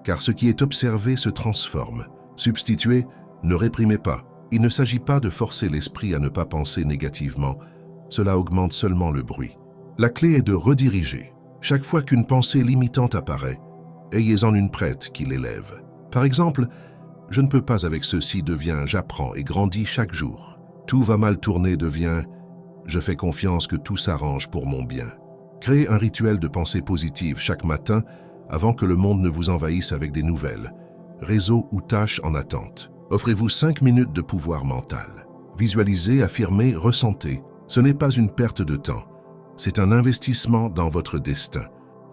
car ce qui est observé se transforme. Substituez, ne réprimez pas. Il ne s'agit pas de forcer l'esprit à ne pas penser négativement. Cela augmente seulement le bruit. La clé est de rediriger. Chaque fois qu'une pensée limitante apparaît, ayez-en une prête qui l'élève. Par exemple, « Je ne peux pas avec ceci » devient « J'apprends » et grandit chaque jour. « Tout va mal tourner » devient « Je fais confiance que tout s'arrange pour mon bien ». Créez un rituel de pensée positive chaque matin avant que le monde ne vous envahisse avec des nouvelles, réseaux ou tâches en attente. Offrez-vous 5 minutes de pouvoir mental. Visualisez, affirmez, ressentez. Ce n'est pas une perte de temps, c'est un investissement dans votre destin.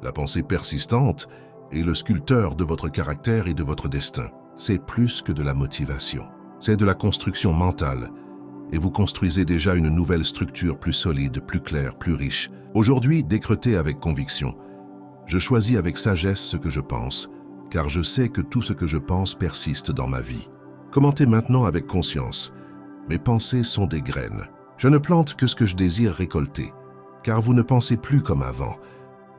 La pensée persistante est le sculpteur de votre caractère et de votre destin. C'est plus que de la motivation. C'est de la construction mentale. Et vous construisez déjà une nouvelle structure plus solide, plus claire, plus riche. Aujourd'hui, décrétez avec conviction. Je choisis avec sagesse ce que je pense, car je sais que tout ce que je pense persiste dans ma vie. Commentez maintenant avec conscience. Mes pensées sont des graines. Je ne plante que ce que je désire récolter, car vous ne pensez plus comme avant.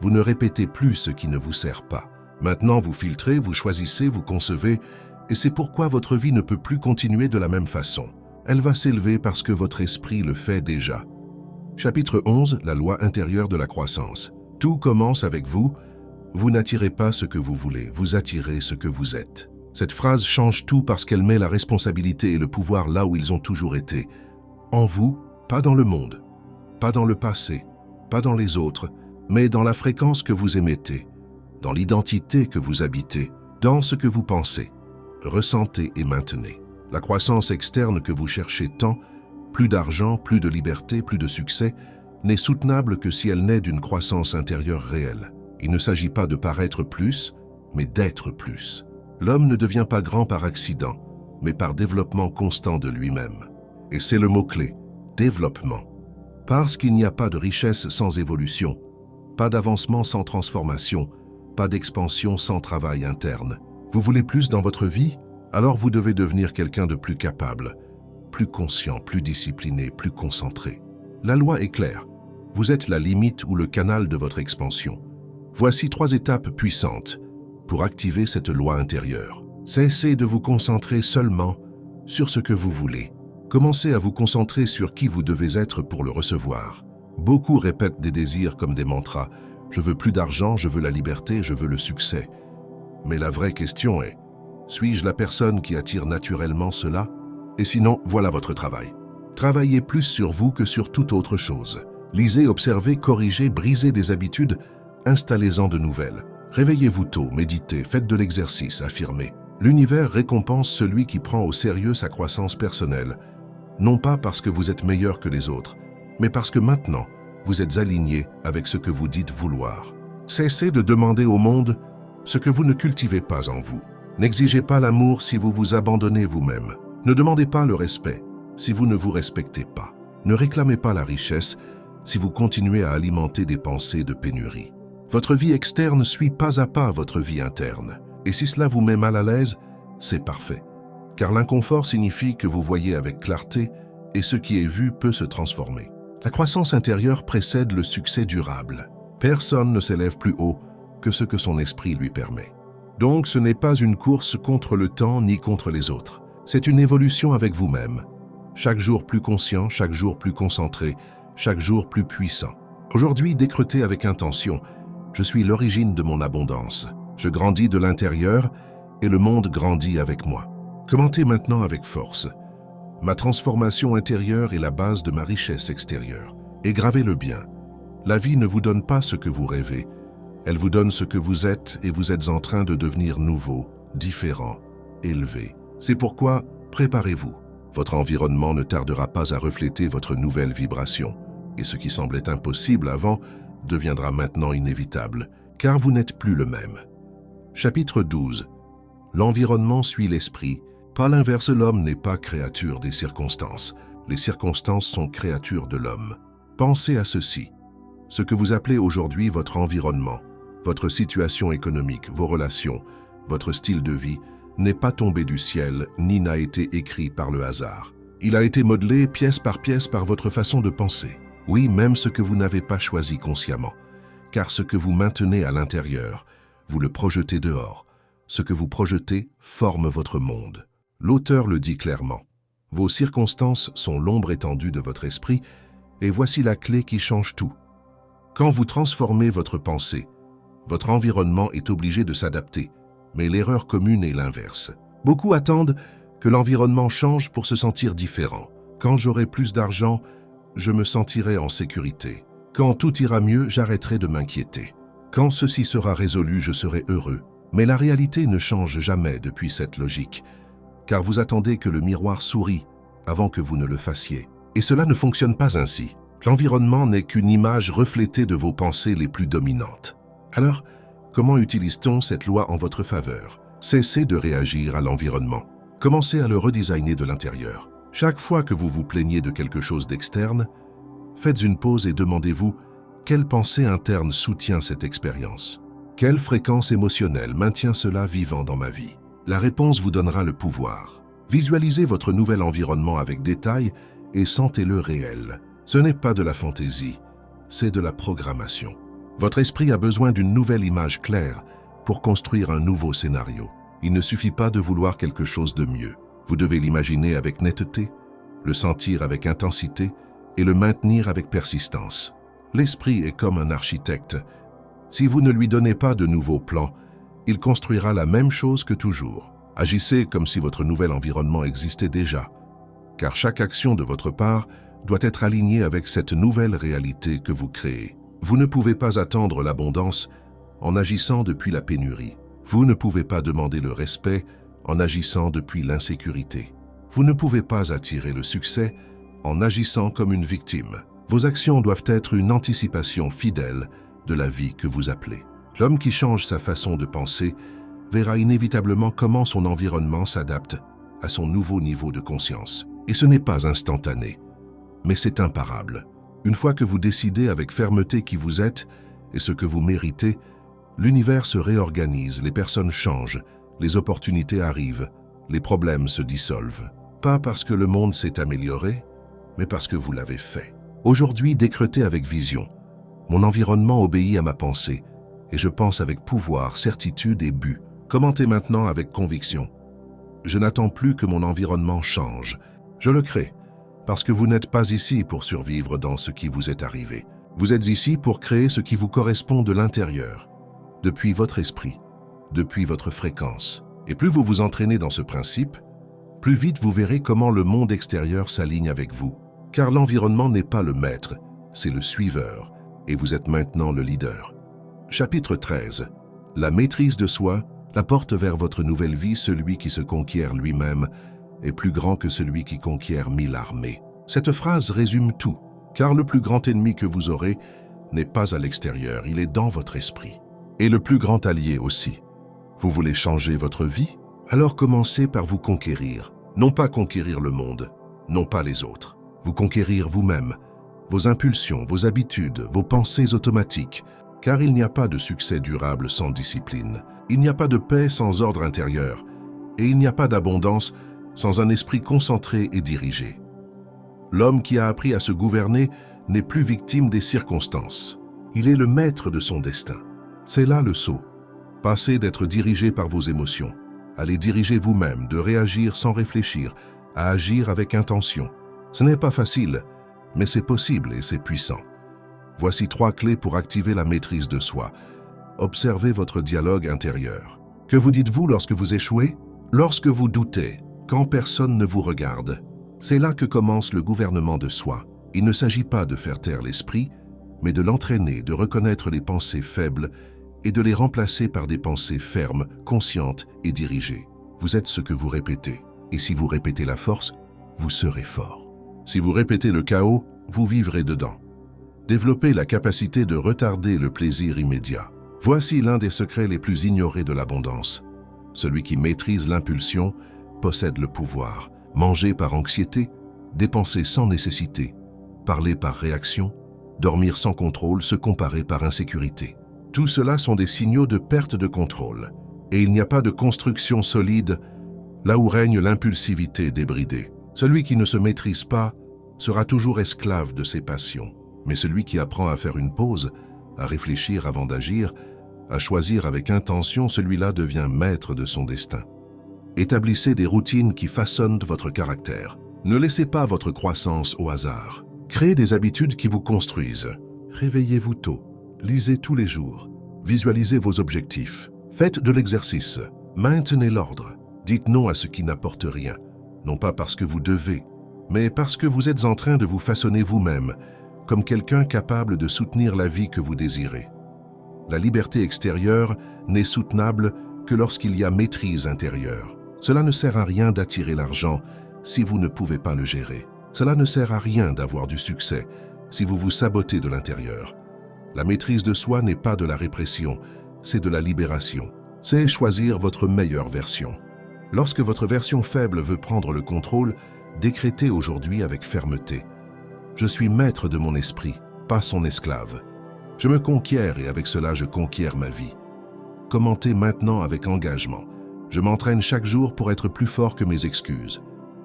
Vous ne répétez plus ce qui ne vous sert pas. Maintenant, vous filtrez, vous choisissez, vous concevez, et c'est pourquoi votre vie ne peut plus continuer de la même façon. Elle va s'élever parce que votre esprit le fait déjà. Chapitre 11, la loi intérieure de la croissance. Tout commence avec vous. Vous n'attirez pas ce que vous voulez, vous attirez ce que vous êtes. Cette phrase change tout parce qu'elle met la responsabilité et le pouvoir là où ils ont toujours été, en vous Pas dans le monde, pas dans le passé, pas dans les autres, mais dans la fréquence que vous émettez, dans l'identité que vous habitez, dans ce que vous pensez, ressentez et maintenez. La croissance externe que vous cherchez tant, plus d'argent, plus de liberté, plus de succès, n'est soutenable que si elle naît d'une croissance intérieure réelle. Il ne s'agit pas de paraître plus, mais d'être plus. L'homme ne devient pas grand par accident, mais par développement constant de lui-même. Et c'est le mot-clé, développement. Parce qu'il n'y a pas de richesse sans évolution, pas d'avancement sans transformation, pas d'expansion sans travail interne. Vous voulez plus dans votre vie? Alors vous devez devenir quelqu'un de plus capable, plus conscient, plus discipliné, plus concentré. La loi est claire. Vous êtes la limite ou le canal de votre expansion. Voici 3 étapes puissantes pour activer cette loi intérieure. Cessez de vous concentrer seulement sur ce que vous voulez. Commencez à vous concentrer sur qui vous devez être pour le recevoir. Beaucoup répètent des désirs comme des mantras. Je veux plus d'argent, je veux la liberté, je veux le succès. Mais la vraie question est, suis-je la personne qui attire naturellement cela? Et sinon, voilà votre travail. Travaillez plus sur vous que sur toute autre chose. Lisez, observez, corrigez, brisez des habitudes, installez-en de nouvelles. Réveillez-vous tôt, méditez, faites de l'exercice, affirmez. L'univers récompense celui qui prend au sérieux sa croissance personnelle, non pas parce que vous êtes meilleur que les autres, mais parce que maintenant, vous êtes aligné avec ce que vous dites vouloir. Cessez de demander au monde ce que vous ne cultivez pas en vous. N'exigez pas l'amour si vous vous abandonnez vous-même. Ne demandez pas le respect si vous ne vous respectez pas. Ne réclamez pas la richesse si vous continuez à alimenter des pensées de pénurie. Votre vie externe suit pas à pas votre vie interne. Et si cela vous met mal à l'aise, c'est parfait. Car l'inconfort signifie que vous voyez avec clarté et ce qui est vu peut se transformer. La croissance intérieure précède le succès durable. Personne ne s'élève plus haut que ce que son esprit lui permet. Donc ce n'est pas une course contre le temps ni contre les autres. C'est une évolution avec vous-même. Chaque jour plus conscient, chaque jour plus concentré, chaque jour plus puissant. Aujourd'hui, décrétez avec intention. Je suis l'origine de mon abondance. Je grandis de l'intérieur et le monde grandit avec moi. Commentez maintenant avec force. Ma transformation intérieure est la base de ma richesse extérieure. Et gravez-le bien. La vie ne vous donne pas ce que vous rêvez. Elle vous donne ce que vous êtes et vous êtes en train de devenir nouveau, différent, élevé. C'est pourquoi, préparez-vous. Votre environnement ne tardera pas à refléter votre nouvelle vibration. Et ce qui semblait impossible avant deviendra maintenant inévitable, car vous n'êtes plus le même. Chapitre 12. L'environnement suit l'esprit. Pas l'inverse, l'homme n'est pas créature des circonstances. Les circonstances sont créatures de l'homme. Pensez à ceci. Ce que vous appelez aujourd'hui votre environnement, votre situation économique, vos relations, votre style de vie, n'est pas tombé du ciel ni n'a été écrit par le hasard. Il a été modelé pièce par votre façon de penser. Oui, même ce que vous n'avez pas choisi consciemment. Car ce que vous maintenez à l'intérieur, vous le projetez dehors. Ce que vous projetez forme votre monde. L'auteur le dit clairement. Vos circonstances sont l'ombre étendue de votre esprit et voici la clé qui change tout. Quand vous transformez votre pensée, votre environnement est obligé de s'adapter, mais l'erreur commune est l'inverse. Beaucoup attendent que l'environnement change pour se sentir différent. Quand j'aurai plus d'argent, je me sentirai en sécurité. Quand tout ira mieux, j'arrêterai de m'inquiéter. Quand ceci sera résolu, je serai heureux. Mais la réalité ne change jamais depuis cette logique, car vous attendez que le miroir sourie avant que vous ne le fassiez. Et cela ne fonctionne pas ainsi. L'environnement n'est qu'une image reflétée de vos pensées les plus dominantes. Alors, comment utilise-t-on cette loi en votre faveur? Cessez de réagir à l'environnement. Commencez à le redesigner de l'intérieur. Chaque fois que vous vous plaignez de quelque chose d'externe, faites une pause et demandez-vous quelle pensée interne soutient cette expérience. Quelle fréquence émotionnelle maintient cela vivant dans ma vie? La réponse vous donnera le pouvoir. Visualisez votre nouvel environnement avec détail et sentez-le réel. Ce n'est pas de la fantaisie, c'est de la programmation. Votre esprit a besoin d'une nouvelle image claire pour construire un nouveau scénario. Il ne suffit pas de vouloir quelque chose de mieux. Vous devez l'imaginer avec netteté, le sentir avec intensité et le maintenir avec persistance. L'esprit est comme un architecte. Si vous ne lui donnez pas de nouveaux plans, il construira la même chose que toujours. Agissez comme si votre nouvel environnement existait déjà, car chaque action de votre part doit être aligné avec cette nouvelle réalité que vous créez. Vous ne pouvez pas attendre l'abondance en agissant depuis la pénurie. Vous ne pouvez pas demander le respect en agissant depuis l'insécurité. Vous ne pouvez pas attirer le succès en agissant comme une victime. Vos actions doivent être une anticipation fidèle de la vie que vous appelez. L'homme qui change sa façon de penser verra inévitablement comment son environnement s'adapte à son nouveau niveau de conscience. Et ce n'est pas instantané, mais c'est imparable. Une fois que vous décidez avec fermeté qui vous êtes et ce que vous méritez, l'univers se réorganise, les personnes changent, les opportunités arrivent, les problèmes se dissolvent. Pas parce que le monde s'est amélioré, mais parce que vous l'avez fait. Aujourd'hui, décrétez avec vision. Mon environnement obéit à ma pensée, et je pense avec pouvoir, certitude et but. Commentez maintenant avec conviction. Je n'attends plus que mon environnement change. Je le crée, parce que vous n'êtes pas ici pour survivre dans ce qui vous est arrivé. Vous êtes ici pour créer ce qui vous correspond de l'intérieur, depuis votre esprit, depuis votre fréquence. Et plus vous vous entraînez dans ce principe, plus vite vous verrez comment le monde extérieur s'aligne avec vous. Car l'environnement n'est pas le maître, c'est le suiveur, et vous êtes maintenant le leader. Chapitre 13. La maîtrise de soi, la porte vers votre nouvelle vie. Celui qui se conquiert lui-même est plus grand que celui qui conquiert 1000 armées. Cette phrase résume tout, car le plus grand ennemi que vous aurez n'est pas à l'extérieur, il est dans votre esprit. Et le plus grand allié aussi. Vous voulez changer votre vie? Alors commencez par vous conquérir. Non pas conquérir le monde, non pas les autres. Vous conquérir vous-même, vos impulsions, vos habitudes, vos pensées automatiques, car il n'y a pas de succès durable sans discipline. Il n'y a pas de paix sans ordre intérieur, et il n'y a pas d'abondance sans un esprit concentré et dirigé. L'homme qui a appris à se gouverner n'est plus victime des circonstances. Il est le maître de son destin. C'est là le saut. Passez d'être dirigé par vos émotions, à les diriger vous-même, de réagir sans réfléchir, à agir avec intention. Ce n'est pas facile, mais c'est possible et c'est puissant. Voici 3 clés pour activer la maîtrise de soi. Observez votre dialogue intérieur. Que vous dites-vous lorsque vous échouez? Lorsque vous doutez, quand personne ne vous regarde. C'est là que commence le gouvernement de soi. Il ne s'agit pas de faire taire l'esprit, mais de l'entraîner, de reconnaître les pensées faibles et de les remplacer par des pensées fermes, conscientes et dirigées. Vous êtes ce que vous répétez. Et si vous répétez la force, vous serez fort. Si vous répétez le chaos, vous vivrez dedans. Développez la capacité de retarder le plaisir immédiat. Voici l'un des secrets les plus ignorés de l'abondance. Celui qui maîtrise l'impulsion possède le pouvoir. Manger par anxiété, dépenser sans nécessité, parler par réaction, dormir sans contrôle, se comparer par insécurité. Tout cela sont des signaux de perte de contrôle. Et il n'y a pas de construction solide là où règne l'impulsivité débridée. Celui qui ne se maîtrise pas sera toujours esclave de ses passions. Mais celui qui apprend à faire une pause, à réfléchir avant d'agir, à choisir avec intention, celui-là devient maître de son destin. Établissez des routines qui façonnent votre caractère. Ne laissez pas votre croissance au hasard. Créez des habitudes qui vous construisent. Réveillez-vous tôt. Lisez tous les jours. Visualisez vos objectifs. Faites de l'exercice. Maintenez l'ordre. Dites non à ce qui n'apporte rien. Non pas parce que vous devez, mais parce que vous êtes en train de vous façonner vous-même, comme quelqu'un capable de soutenir la vie que vous désirez. La liberté extérieure n'est soutenable que lorsqu'il y a maîtrise intérieure. Cela ne sert à rien d'attirer l'argent si vous ne pouvez pas le gérer. Cela ne sert à rien d'avoir du succès si vous vous sabotez de l'intérieur. La maîtrise de soi n'est pas de la répression, c'est de la libération. C'est choisir votre meilleure version. Lorsque votre version faible veut prendre le contrôle, décrétez aujourd'hui avec fermeté. Je suis maître de mon esprit, pas son esclave. Je me conquiers et avec cela je conquiers ma vie. Commentez maintenant avec engagement. Je m'entraîne chaque jour pour être plus fort que mes excuses.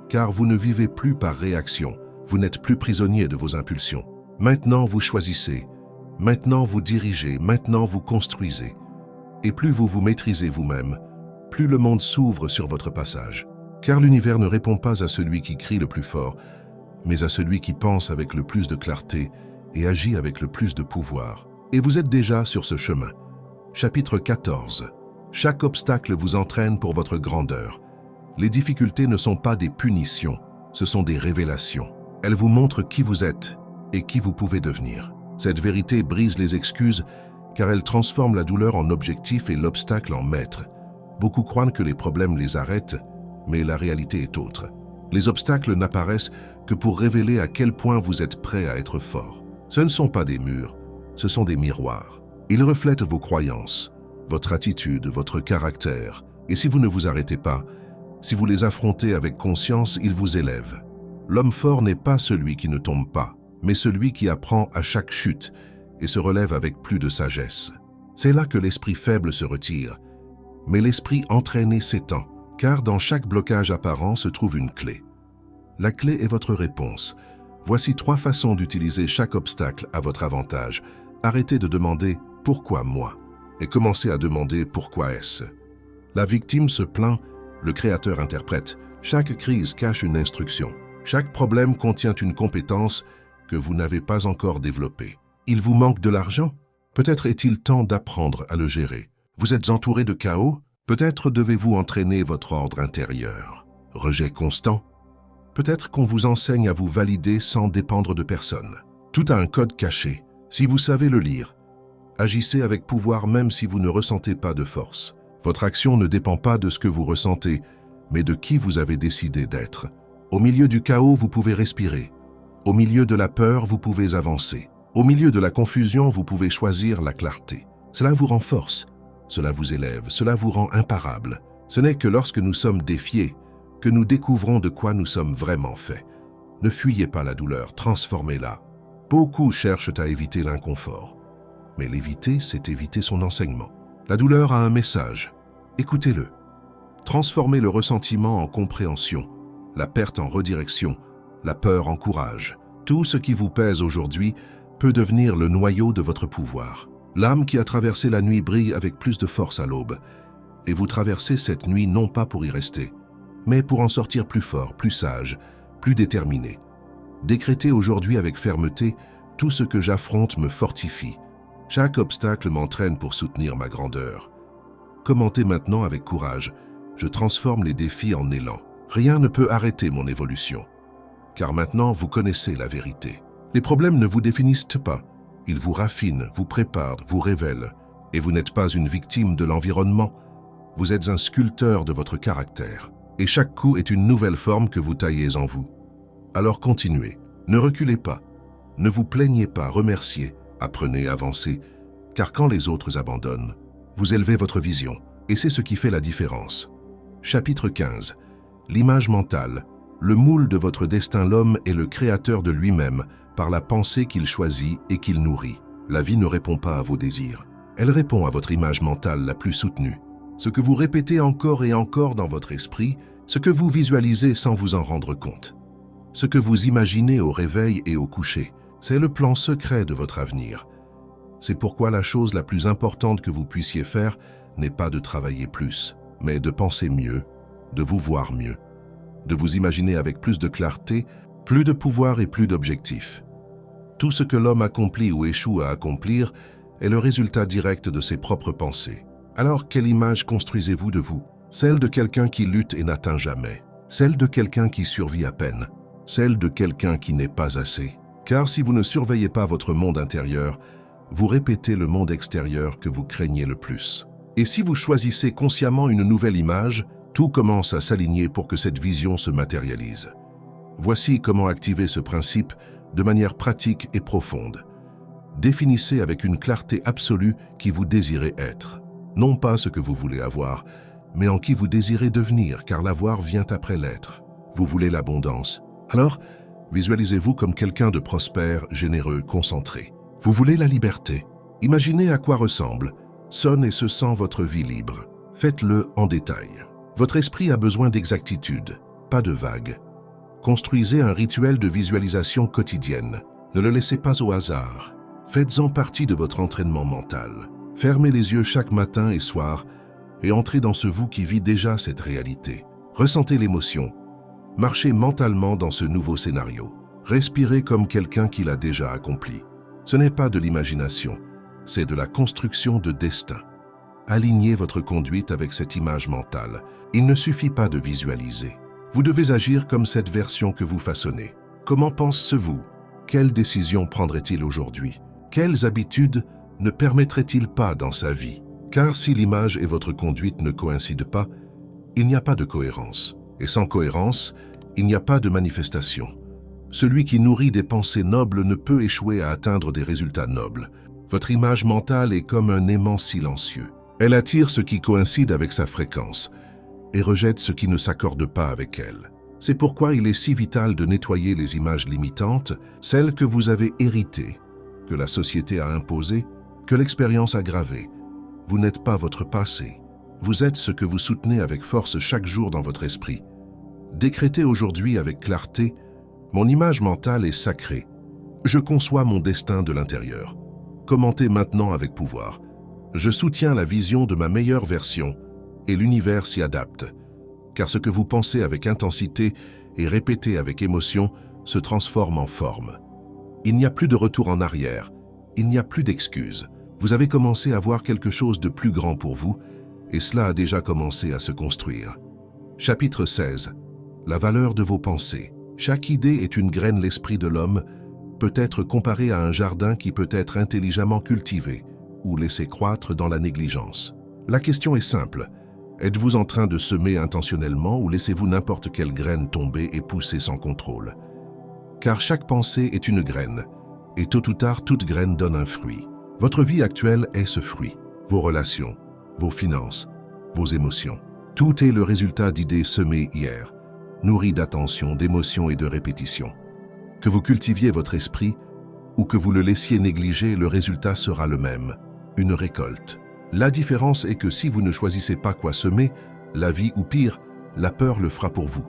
Car vous ne vivez plus par réaction, vous n'êtes plus prisonnier de vos impulsions. Maintenant vous choisissez, maintenant vous dirigez, maintenant vous construisez. Et plus vous vous maîtrisez vous-même, plus le monde s'ouvre sur votre passage. Car l'univers ne répond pas à celui qui crie le plus fort, mais à celui qui pense avec le plus de clarté et agit avec le plus de pouvoir. Et vous êtes déjà sur ce chemin. Chapitre 14. Chaque obstacle vous entraîne pour votre grandeur. Les difficultés ne sont pas des punitions, ce sont des révélations. Elle vous montre qui vous êtes et qui vous pouvez devenir. Cette vérité brise les excuses car elle transforme la douleur en objectif et l'obstacle en maître. Beaucoup croient que les problèmes les arrêtent, mais la réalité est autre. Les obstacles n'apparaissent que pour révéler à quel point vous êtes prêt à être fort. Ce ne sont pas des murs, ce sont des miroirs. Ils reflètent vos croyances, votre attitude, votre caractère. Et si vous ne vous arrêtez pas, si vous les affrontez avec conscience, ils vous élèvent. L'homme fort n'est pas celui qui ne tombe pas, mais celui qui apprend à chaque chute et se relève avec plus de sagesse. C'est là que l'esprit faible se retire, mais l'esprit entraîné s'étend, car dans chaque blocage apparent se trouve une clé. La clé est votre réponse. Voici 3 façons d'utiliser chaque obstacle à votre avantage. Arrêtez de demander « Pourquoi moi ?» et commencez à demander « Pourquoi est-ce ?» La victime se plaint, le créateur interprète. Chaque crise cache une instruction. Chaque problème contient une compétence que vous n'avez pas encore développée. Il vous manque de l'argent? Peut-être est-il temps d'apprendre à le gérer. Vous êtes entouré de chaos? Peut-être devez-vous entraîner votre ordre intérieur. Rejet constant? Peut-être qu'on vous enseigne à vous valider sans dépendre de personne. Tout a un code caché. Si vous savez le lire, agissez avec pouvoir même si vous ne ressentez pas de force. Votre action ne dépend pas de ce que vous ressentez, mais de qui vous avez décidé d'être. Au milieu du chaos, vous pouvez respirer. Au milieu de la peur, vous pouvez avancer. Au milieu de la confusion, vous pouvez choisir la clarté. Cela vous renforce, cela vous élève, cela vous rend imparable. Ce n'est que lorsque nous sommes défiés que nous découvrons de quoi nous sommes vraiment faits. Ne fuyez pas la douleur, transformez-la. Beaucoup cherchent à éviter l'inconfort, mais l'éviter, c'est éviter son enseignement. La douleur a un message, écoutez-le. Transformez le ressentiment en compréhension, la perte en redirection, la peur en courage. Tout ce qui vous pèse aujourd'hui peut devenir le noyau de votre pouvoir. L'âme qui a traversé la nuit brille avec plus de force à l'aube. Et vous traversez cette nuit non pas pour y rester, mais pour en sortir plus fort, plus sage, plus déterminé. Décrétez aujourd'hui avec fermeté, tout ce que j'affronte me fortifie. Chaque obstacle m'entraîne pour soutenir ma grandeur. Commentez maintenant avec courage. Je transforme les défis en élan. Rien ne peut arrêter mon évolution. Car maintenant, vous connaissez la vérité. Les problèmes ne vous définissent pas. Ils vous raffinent, vous préparent, vous révèlent. Et vous n'êtes pas une victime de l'environnement. Vous êtes un sculpteur de votre caractère. Et chaque coup est une nouvelle forme que vous taillez en vous. Alors continuez. Ne reculez pas. Ne vous plaignez pas, remerciez. Apprenez, avancez. Car quand les autres abandonnent, vous élevez votre vision. Et c'est ce qui fait la différence. Chapitre 15. L'image mentale. Le moule de votre destin, l'homme est le créateur de lui-même par la pensée qu'il choisit et qu'il nourrit. La vie ne répond pas à vos désirs. Elle répond à votre image mentale la plus soutenue. Ce que vous répétez encore et encore dans votre esprit, ce que vous visualisez sans vous en rendre compte. Ce que vous imaginez au réveil et au coucher, c'est le plan secret de votre avenir. C'est pourquoi la chose la plus importante que vous puissiez faire n'est pas de travailler plus, mais de penser mieux, de vous voir mieux, de vous imaginer avec plus de clarté, plus de pouvoir et plus d'objectifs. Tout ce que l'homme accomplit ou échoue à accomplir est le résultat direct de ses propres pensées. Alors, quelle image construisez-vous de vous? Celle de quelqu'un qui lutte et n'atteint jamais. Celle de quelqu'un qui survit à peine. Celle de quelqu'un qui n'est pas assez. Car si vous ne surveillez pas votre monde intérieur, vous répétez le monde extérieur que vous craignez le plus. Et si vous choisissez consciemment une nouvelle image, tout commence à s'aligner pour que cette vision se matérialise. Voici comment activer ce principe de manière pratique et profonde. Définissez avec une clarté absolue qui vous désirez être. Non pas ce que vous voulez avoir, mais en qui vous désirez devenir, car l'avoir vient après l'être. Vous voulez l'abondance. Alors, visualisez-vous comme quelqu'un de prospère, généreux, concentré. Vous voulez la liberté. Imaginez à quoi ressemble, sonne et se sent votre vie libre. Faites-le en détail. Votre esprit a besoin d'exactitude, pas de vagues. Construisez un rituel de visualisation quotidienne. Ne le laissez pas au hasard. Faites-en partie de votre entraînement mental. Fermez les yeux chaque matin et soir et entrez dans ce vous qui vit déjà cette réalité. Ressentez l'émotion. Marchez mentalement dans ce nouveau scénario. Respirez comme quelqu'un qui l'a déjà accompli. Ce n'est pas de l'imagination, c'est de la construction de destin. Alignez votre conduite avec cette image mentale. Il ne suffit pas de visualiser. Vous devez agir comme cette version que vous façonnez. Comment pense-vous? Quelles décisions prendrait-il aujourd'hui? Quelles habitudes ne permettrait-il pas dans sa vie? Car si l'image et votre conduite ne coïncident pas, il n'y a pas de cohérence. Et sans cohérence, il n'y a pas de manifestation. Celui qui nourrit des pensées nobles ne peut échouer à atteindre des résultats nobles. Votre image mentale est comme un aimant silencieux. Elle attire ce qui coïncide avec sa fréquence et rejette ce qui ne s'accorde pas avec elle. C'est pourquoi il est si vital de nettoyer les images limitantes, celles que vous avez héritées, que la société a imposées, que l'expérience a gravées. Vous n'êtes pas votre passé. Vous êtes ce que vous soutenez avec force chaque jour dans votre esprit. Décrétez aujourd'hui avec clarté: mon image mentale est sacrée. Je conçois mon destin de l'intérieur. Commentez maintenant avec pouvoir. Je soutiens la vision de ma meilleure version et l'univers s'y adapte. Car ce que vous pensez avec intensité et répétez avec émotion se transforme en forme. Il n'y a plus de retour en arrière. Il n'y a plus d'excuses. Vous avez commencé à voir quelque chose de plus grand pour vous et cela a déjà commencé à se construire. Chapitre 16. La valeur de vos pensées. Chaque idée est une graine. L'esprit de l'homme peut être comparé à un jardin qui peut être intelligemment cultivé ou laissé croître dans la négligence. La question est simple. Êtes-vous en train de semer intentionnellement ou laissez-vous n'importe quelle graine tomber et pousser sans contrôle? Car chaque pensée est une graine, et tôt ou tard, toute graine donne un fruit. Votre vie actuelle est ce fruit. Vos relations, vos finances, vos émotions. Tout est le résultat d'idées semées hier, nourries d'attention, d'émotions et de répétition. Que vous cultiviez votre esprit ou que vous le laissiez négliger, le résultat sera le même, une récolte. La différence est que si vous ne choisissez pas quoi semer, la vie ou pire, la peur le fera pour vous.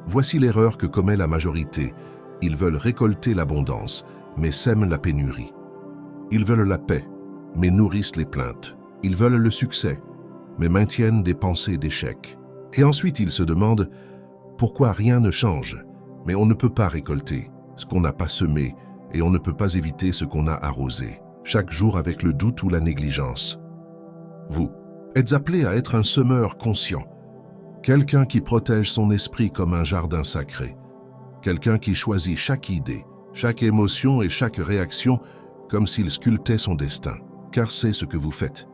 Voici l'erreur que commet la majorité. Ils veulent récolter l'abondance, mais sèment la pénurie. Ils veulent la paix, mais nourrissent les plaintes. Ils veulent le succès, mais maintiennent des pensées d'échec. Et ensuite ils se demandent pourquoi rien ne change. Mais on ne peut pas récolter ce qu'on n'a pas semé et on ne peut pas éviter ce qu'on a arrosé, chaque jour avec le doute ou la négligence. Vous êtes appelé à être un semeur conscient, quelqu'un qui protège son esprit comme un jardin sacré, quelqu'un qui choisit chaque idée, chaque émotion et chaque réaction comme s'il sculptait son destin, car c'est ce que vous faites.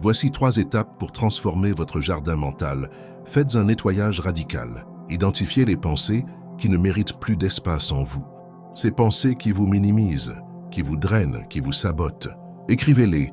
Voici 3 étapes pour transformer votre jardin mental. Faites un nettoyage radical. Identifiez les pensées qui ne méritent plus d'espace en vous. Ces pensées qui vous minimisent, qui vous drainent, qui vous sabotent. Écrivez-les,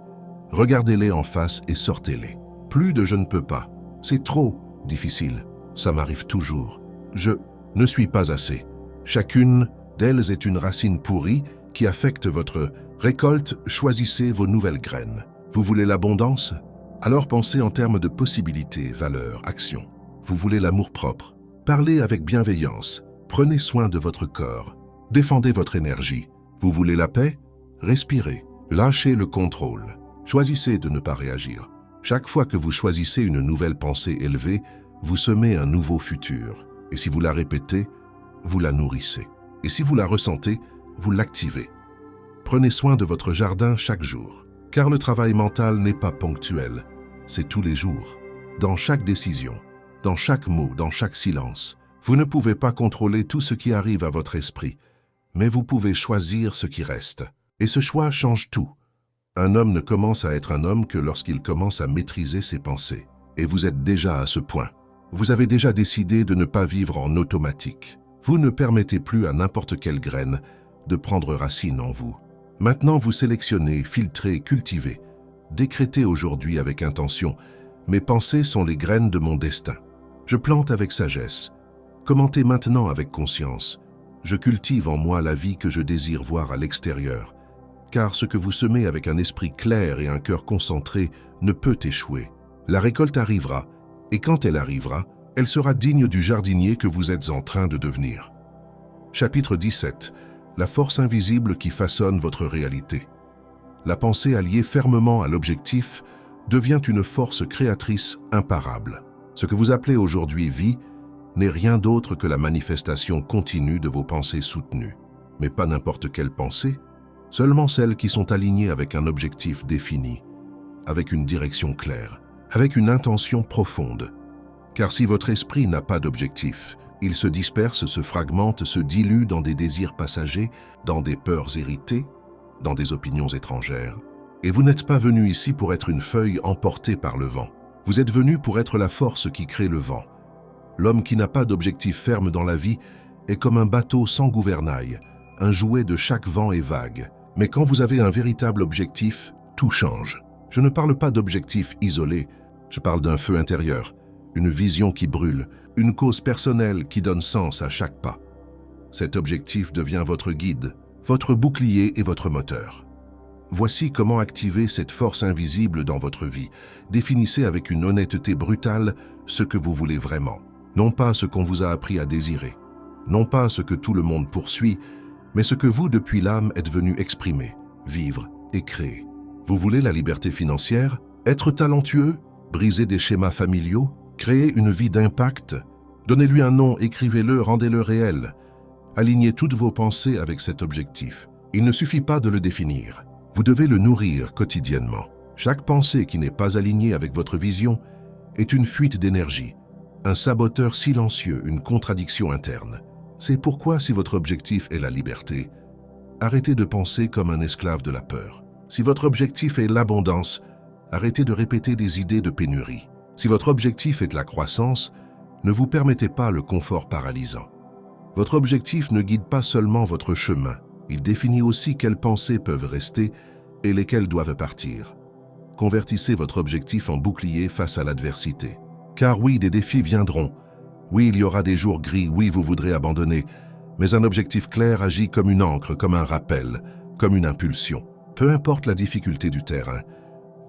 regardez-les en face et sortez-les. Plus de « je ne peux pas ». C'est trop difficile. Ça m'arrive toujours. Je ne suis pas assez. Chacune d'elles est une racine pourrie qui affecte votre récolte. Choisissez vos nouvelles graines. Vous voulez l'abondance? Alors pensez en termes de possibilités, valeurs, actions. Vous voulez l'amour-propre? Parlez avec bienveillance. Prenez soin de votre corps. Défendez votre énergie. Vous voulez la paix? Respirez. Lâchez le contrôle. Choisissez de ne pas réagir. Chaque fois que vous choisissez une nouvelle pensée élevée, vous semez un nouveau futur. Et si vous la répétez, vous la nourrissez. Et si vous la ressentez, vous l'activez. Prenez soin de votre jardin chaque jour. Car le travail mental n'est pas ponctuel, c'est tous les jours. Dans chaque décision, dans chaque mot, dans chaque silence. Vous ne pouvez pas contrôler tout ce qui arrive à votre esprit, mais vous pouvez choisir ce qui reste. Et ce choix change tout. Un homme ne commence à être un homme que lorsqu'il commence à maîtriser ses pensées. Et vous êtes déjà à ce point. Vous avez déjà décidé de ne pas vivre en automatique. Vous ne permettez plus à n'importe quelle graine de prendre racine en vous. Maintenant, vous sélectionnez, filtrez, cultivez. Décrétez aujourd'hui avec intention. Mes pensées sont les graines de mon destin. Je plante avec sagesse. Commentez maintenant avec conscience. Je cultive en moi la vie que je désire voir à l'extérieur. Car ce que vous semez avec un esprit clair et un cœur concentré ne peut échouer. La récolte arrivera, et quand elle arrivera, elle sera digne du jardinier que vous êtes en train de devenir. Chapitre 17. La force invisible qui façonne votre réalité. La pensée alliée fermement à l'objectif devient une force créatrice imparable. Ce que vous appelez aujourd'hui vie n'est rien d'autre que la manifestation continue de vos pensées soutenues. Mais pas n'importe quelle pensée, seulement celles qui sont alignées avec un objectif défini, avec une direction claire, avec une intention profonde. Car si votre esprit n'a pas d'objectif, Ils se dispersent, se fragmentent, se diluent dans des désirs passagers, dans des peurs héritées, dans des opinions étrangères. Et vous n'êtes pas venu ici pour être une feuille emportée par le vent. Vous êtes venu pour être la force qui crée le vent. L'homme qui n'a pas d'objectif ferme dans la vie est comme un bateau sans gouvernail, un jouet de chaque vent et vague. Mais quand vous avez un véritable objectif, tout change. Je ne parle pas d'objectif isolé, je parle d'un feu intérieur, une vision qui brûle, une cause personnelle qui donne sens à chaque pas. Cet objectif devient votre guide, votre bouclier et votre moteur. Voici comment activer cette force invisible dans votre vie. Définissez avec une honnêteté brutale ce que vous voulez vraiment. Non pas ce qu'on vous a appris à désirer, non pas ce que tout le monde poursuit, mais ce que vous, depuis l'âme, êtes venu exprimer, vivre et créer. Vous voulez la liberté financière, être talentueux, briser des schémas familiaux, créer une vie d'impact? Donnez-lui un nom, écrivez-le, rendez-le réel. Alignez toutes vos pensées avec cet objectif. Il ne suffit pas de le définir. Vous devez le nourrir quotidiennement. Chaque pensée qui n'est pas alignée avec votre vision est une fuite d'énergie, un saboteur silencieux, une contradiction interne. C'est pourquoi, si votre objectif est la liberté, arrêtez de penser comme un esclave de la peur. Si votre objectif est l'abondance, arrêtez de répéter des idées de pénurie. Si votre objectif est la croissance, ne vous permettez pas le confort paralysant. Votre objectif ne guide pas seulement votre chemin, il définit aussi quelles pensées peuvent rester et lesquelles doivent partir. Convertissez votre objectif en bouclier face à l'adversité. Car oui, des défis viendront. Oui, il y aura des jours gris, oui, vous voudrez abandonner. Mais un objectif clair agit comme une ancre, comme un rappel, comme une impulsion. Peu importe la difficulté du terrain,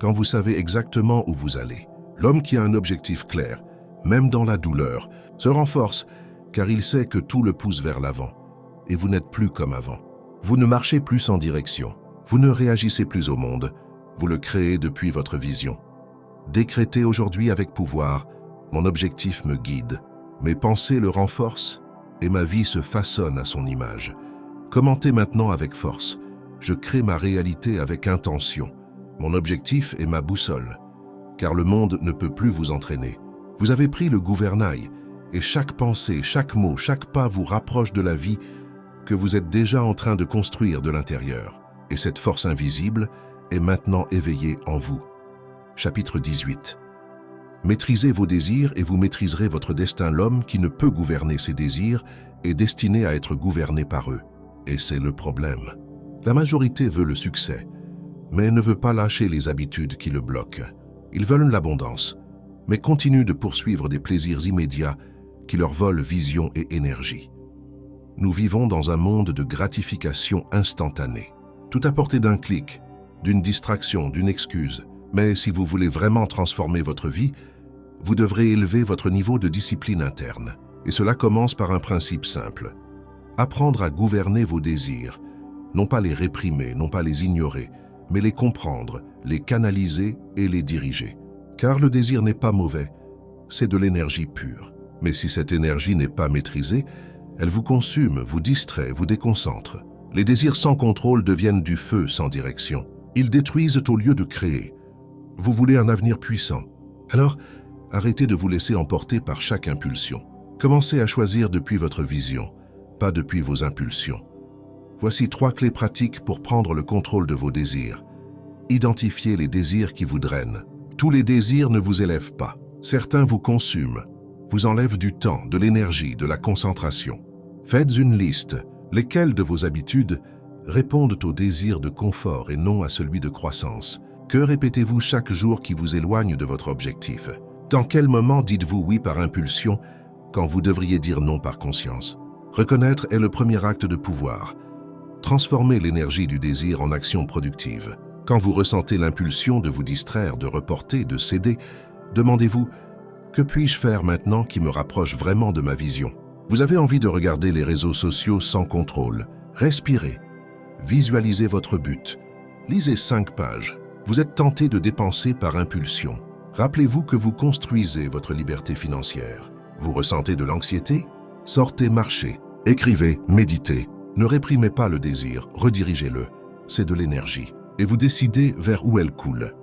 quand vous savez exactement où vous allez, l'homme qui a un objectif clair, même dans la douleur, se renforce car il sait que tout le pousse vers l'avant. Et vous n'êtes plus comme avant. Vous ne marchez plus sans direction. Vous ne réagissez plus au monde. Vous le créez depuis votre vision. Décrétez aujourd'hui avec pouvoir, mon objectif me guide. Mes pensées le renforcent et ma vie se façonne à son image. Commentez maintenant avec force. Je crée ma réalité avec intention. Mon objectif est ma boussole, car le monde ne peut plus vous entraîner. Vous avez pris le gouvernail, et chaque pensée, chaque mot, chaque pas vous rapproche de la vie que vous êtes déjà en train de construire de l'intérieur. Et cette force invisible est maintenant éveillée en vous. Chapitre 18. Maîtrisez vos désirs et vous maîtriserez votre destin. L'homme qui ne peut gouverner ses désirs est destiné à être gouverné par eux. Et c'est le problème. La majorité veut le succès, mais ne veut pas lâcher les habitudes qui le bloquent. Ils veulent l'abondance, mais continuent de poursuivre des plaisirs immédiats qui leur volent vision et énergie. Nous vivons dans un monde de gratification instantanée. Tout à portée d'un clic, d'une distraction, d'une excuse. Mais si vous voulez vraiment transformer votre vie, vous devrez élever votre niveau de discipline interne. Et cela commence par un principe simple. Apprendre à gouverner vos désirs, non pas les réprimer, non pas les ignorer, mais les comprendre, les canaliser et les diriger. Car le désir n'est pas mauvais, c'est de l'énergie pure. Mais si cette énergie n'est pas maîtrisée, elle vous consume, vous distrait, vous déconcentre. Les désirs sans contrôle deviennent du feu sans direction. Ils détruisent au lieu de créer. Vous voulez un avenir puissant. Alors, arrêtez de vous laisser emporter par chaque impulsion. Commencez à choisir depuis votre vision, pas depuis vos impulsions. Voici 3 clés pratiques pour prendre le contrôle de vos désirs. Identifiez les désirs qui vous drainent. Tous les désirs ne vous élèvent pas. Certains vous consument, vous enlèvent du temps, de l'énergie, de la concentration. Faites une liste. Lesquelles de vos habitudes répondent au désir de confort et non à celui de croissance? Que répétez-vous chaque jour qui vous éloigne de votre objectif? Dans quel moment dites-vous oui par impulsion quand vous devriez dire non par conscience? Reconnaître est le premier acte de pouvoir. Transformez l'énergie du désir en action productive. Quand vous ressentez l'impulsion de vous distraire, de reporter, de céder, demandez-vous « Que puis-je faire maintenant qui me rapproche vraiment de ma vision ?» Vous avez envie de regarder les réseaux sociaux sans contrôle. Respirez. Visualisez votre but. Lisez 5 pages. Vous êtes tenté de dépenser par impulsion. Rappelez-vous que vous construisez votre liberté financière. Vous ressentez de l'anxiété? Sortez marcher. Écrivez, méditez. Ne réprimez pas le désir, redirigez-le. C'est de l'énergie. Et vous décidez vers où elle coule.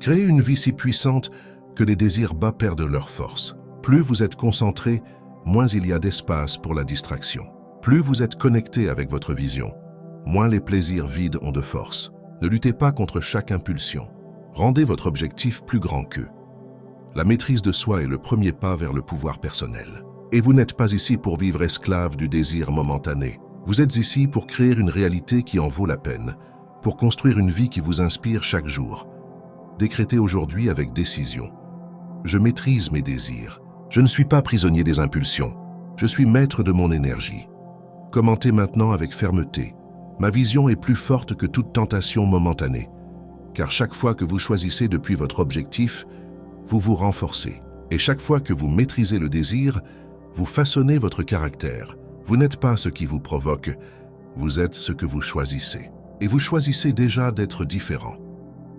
Créez une vie si puissante que les désirs bas perdent leur force. Plus vous êtes concentré, moins il y a d'espace pour la distraction. Plus vous êtes connecté avec votre vision, moins les plaisirs vides ont de force. Ne luttez pas contre chaque impulsion. Rendez votre objectif plus grand qu'eux. La maîtrise de soi est le premier pas vers le pouvoir personnel. Et vous n'êtes pas ici pour vivre esclave du désir momentané. Vous êtes ici pour créer une réalité qui en vaut la peine, pour construire une vie qui vous inspire chaque jour. Décrétez aujourd'hui avec décision. Je maîtrise mes désirs. Je ne suis pas prisonnier des impulsions. Je suis maître de mon énergie. Commentez maintenant avec fermeté. Ma vision est plus forte que toute tentation momentanée. Car chaque fois que vous choisissez depuis votre objectif, vous vous renforcez. Et chaque fois que vous maîtrisez le désir, vous façonnez votre caractère. Vous n'êtes pas ce qui vous provoque, vous êtes ce que vous choisissez. Et vous choisissez déjà d'être différent.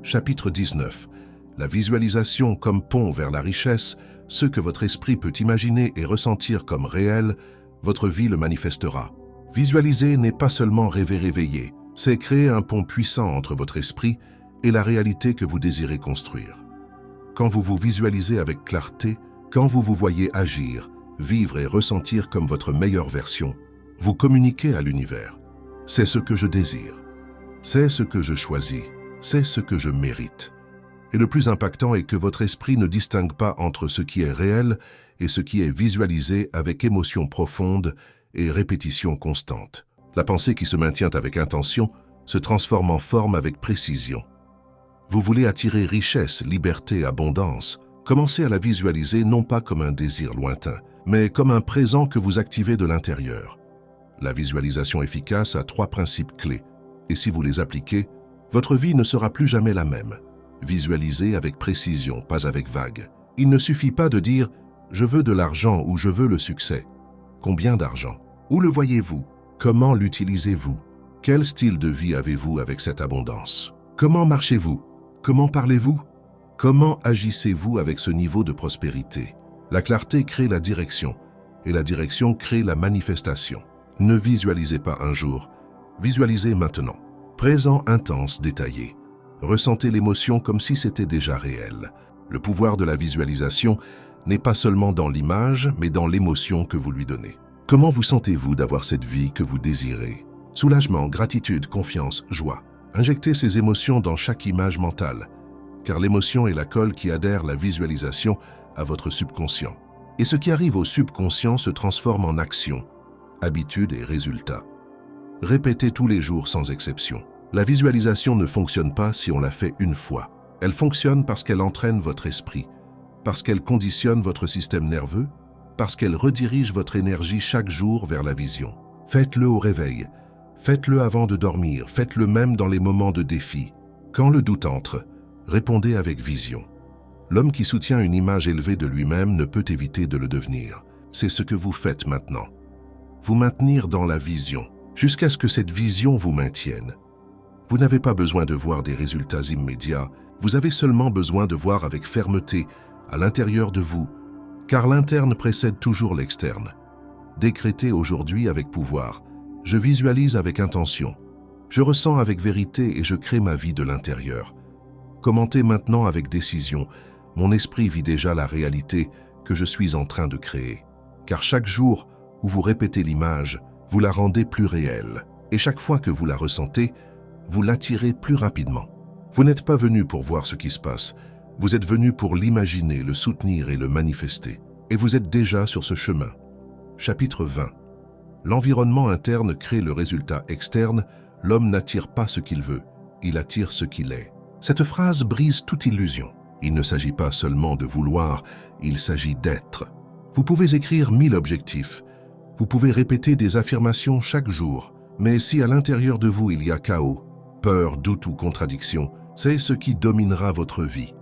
Chapitre 19. La visualisation comme pont vers la richesse, ce que votre esprit peut imaginer et ressentir comme réel, votre vie le manifestera. Visualiser n'est pas seulement rêver réveillé, c'est créer un pont puissant entre votre esprit et la réalité que vous désirez construire. Quand vous vous visualisez avec clarté, quand vous vous voyez agir, vivre et ressentir comme votre meilleure version, vous communiquez à l'univers. C'est ce que je désire. C'est ce que je choisis. C'est ce que je mérite. Et le plus impactant est que votre esprit ne distingue pas entre ce qui est réel et ce qui est visualisé avec émotion profonde et répétition constante. La pensée qui se maintient avec intention se transforme en forme avec précision. Vous voulez attirer richesse, liberté, abondance. Commencez à la visualiser non pas comme un désir lointain, mais comme un présent que vous activez de l'intérieur. La visualisation efficace a 3 principes clés, et si vous les appliquez, votre vie ne sera plus jamais la même. Visualisez avec précision, pas avec vague. Il ne suffit pas de dire « je veux de l'argent » ou « je veux le succès ». Combien d'argent? Où le voyez-vous? Comment l'utilisez-vous? Quel style de vie avez-vous avec cette abondance? Comment marchez-vous? Comment parlez-vous? Comment agissez-vous avec ce niveau de prospérité? La clarté crée la direction, et la direction crée la manifestation. Ne visualisez pas un jour, visualisez maintenant. Présent intense, détaillé. Ressentez l'émotion comme si c'était déjà réel. Le pouvoir de la visualisation n'est pas seulement dans l'image, mais dans l'émotion que vous lui donnez. Comment vous sentez-vous d'avoir cette vie que vous désirez? Soulagement, gratitude, confiance, joie. Injectez ces émotions dans chaque image mentale, car l'émotion est la colle qui adhère la visualisation à votre subconscient. Et ce qui arrive au subconscient se transforme en action, habitude et résultat. Répétez tous les jours sans exception. La visualisation ne fonctionne pas si on la fait une fois. Elle fonctionne parce qu'elle entraîne votre esprit, parce qu'elle conditionne votre système nerveux, parce qu'elle redirige votre énergie chaque jour vers la vision. Faites-le au réveil, faites-le avant de dormir, faites-le même dans les moments de défi. Quand le doute entre, répondez avec vision. L'homme qui soutient une image élevée de lui-même ne peut éviter de le devenir. C'est ce que vous faites maintenant. Vous maintenir dans la vision, jusqu'à ce que cette vision vous maintienne. Vous n'avez pas besoin de voir des résultats immédiats, vous avez seulement besoin de voir avec fermeté, à l'intérieur de vous, car l'interne précède toujours l'externe. Décrétez aujourd'hui avec pouvoir. Je visualise avec intention. Je ressens avec vérité et je crée ma vie de l'intérieur. Commentez maintenant avec décision. Mon esprit vit déjà la réalité que je suis en train de créer. Car chaque jour où vous répétez l'image, vous la rendez plus réelle. Et chaque fois que vous la ressentez, vous l'attirez plus rapidement. Vous n'êtes pas venu pour voir ce qui se passe. Vous êtes venu pour l'imaginer, le soutenir et le manifester. Et vous êtes déjà sur ce chemin. Chapitre 20. L'environnement interne crée le résultat externe. L'homme n'attire pas ce qu'il veut, il attire ce qu'il est. Cette phrase brise toute illusion. Il ne s'agit pas seulement de vouloir, il s'agit d'être. Vous pouvez écrire 1000 objectifs. Vous pouvez répéter des affirmations chaque jour. Mais si à l'intérieur de vous il y a chaos, peur, doute ou contradiction, c'est ce qui dominera votre vie.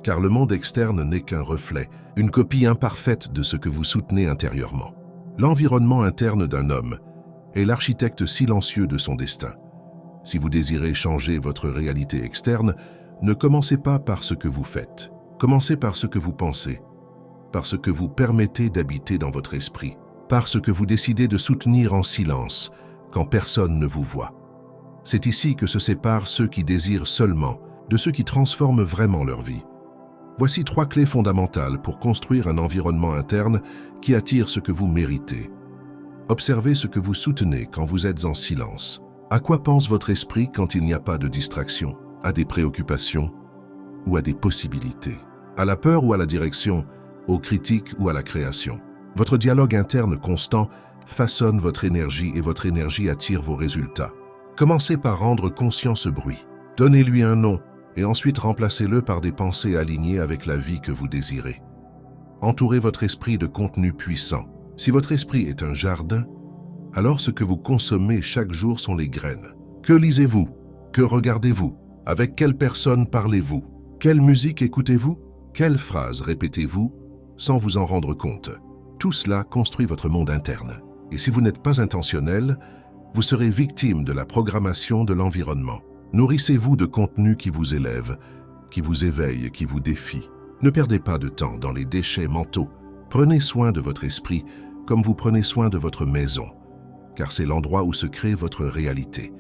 Car le monde externe n'est qu'un reflet, une copie imparfaite de ce que vous soutenez intérieurement. L'environnement interne d'un homme est l'architecte silencieux de son destin. Si vous désirez changer votre réalité externe, ne commencez pas par ce que vous faites. Commencez par ce que vous pensez, par ce que vous permettez d'habiter dans votre esprit, par ce que vous décidez de soutenir en silence, quand personne ne vous voit. C'est ici que se séparent ceux qui désirent seulement de ceux qui transforment vraiment leur vie. Voici 3 clés fondamentales pour construire un environnement interne qui attire ce que vous méritez. Observez ce que vous soutenez quand vous êtes en silence. À quoi pense votre esprit quand il n'y a pas de distraction? À des préoccupations ou à des possibilités? À la peur ou à la direction? Aux critiques ou à la création? Votre dialogue interne constant façonne votre énergie et votre énergie attire vos résultats. Commencez par rendre conscient ce bruit. Donnez-lui un nom et ensuite remplacez-le par des pensées alignées avec la vie que vous désirez. Entourez votre esprit de contenu puissant. Si votre esprit est un jardin, alors ce que vous consommez chaque jour sont les graines. Que lisez-vous? Que regardez-vous? Avec quelle personne parlez-vous? Quelle musique écoutez-vous? Quelles phrases répétez-vous sans vous en rendre compte? Tout cela construit votre monde interne. Et si vous n'êtes pas intentionnel, vous serez victime de la programmation de l'environnement. Nourrissez-vous de contenu qui vous élève, qui vous éveille, qui vous défie. Ne perdez pas de temps dans les déchets mentaux. Prenez soin de votre esprit comme vous prenez soin de votre maison, car c'est l'endroit où se crée votre réalité.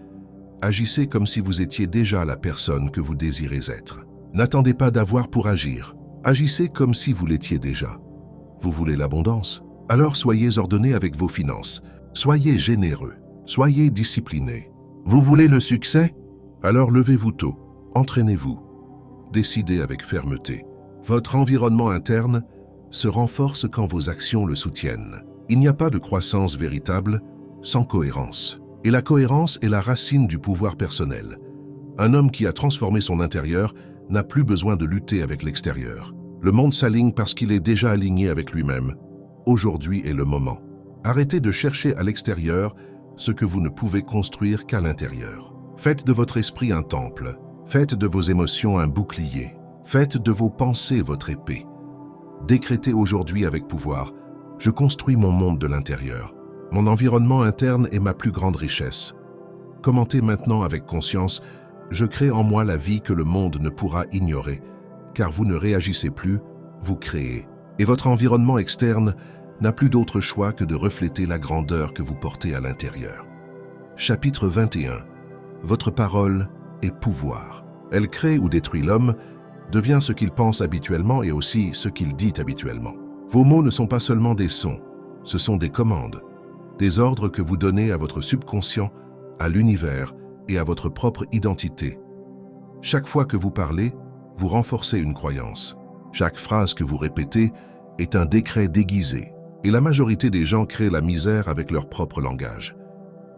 Agissez comme si vous étiez déjà la personne que vous désirez être. N'attendez pas d'avoir pour agir. Agissez comme si vous l'étiez déjà. Vous voulez l'abondance? Alors soyez ordonné avec vos finances. Soyez généreux. Soyez discipliné. Vous voulez le succès? Alors levez-vous tôt. Entraînez-vous. Décidez avec fermeté. Votre environnement interne se renforce quand vos actions le soutiennent. Il n'y a pas de croissance véritable sans cohérence. Et la cohérence est la racine du pouvoir personnel. Un homme qui a transformé son intérieur n'a plus besoin de lutter avec l'extérieur. Le monde s'aligne parce qu'il est déjà aligné avec lui-même. Aujourd'hui est le moment. Arrêtez de chercher à l'extérieur ce que vous ne pouvez construire qu'à l'intérieur. Faites de votre esprit un temple. Faites de vos émotions un bouclier. Faites de vos pensées votre épée. Décrétez aujourd'hui avec pouvoir. Je construis mon monde de l'intérieur. Mon environnement interne est ma plus grande richesse. Commentez maintenant avec conscience. Je crée en moi la vie que le monde ne pourra ignorer, car vous ne réagissez plus, vous créez. Et votre environnement externe n'a plus d'autre choix que de refléter la grandeur que vous portez à l'intérieur. Chapitre 21. Votre parole est pouvoir. Elle crée ou détruit l'homme, devient ce qu'il pense habituellement et aussi ce qu'il dit habituellement. Vos mots ne sont pas seulement des sons, ce sont des commandes, des ordres que vous donnez à votre subconscient, à l'univers et à votre propre identité. Chaque fois que vous parlez, vous renforcez une croyance. Chaque phrase que vous répétez est un décret déguisé. Et la majorité des gens créent la misère avec leur propre langage.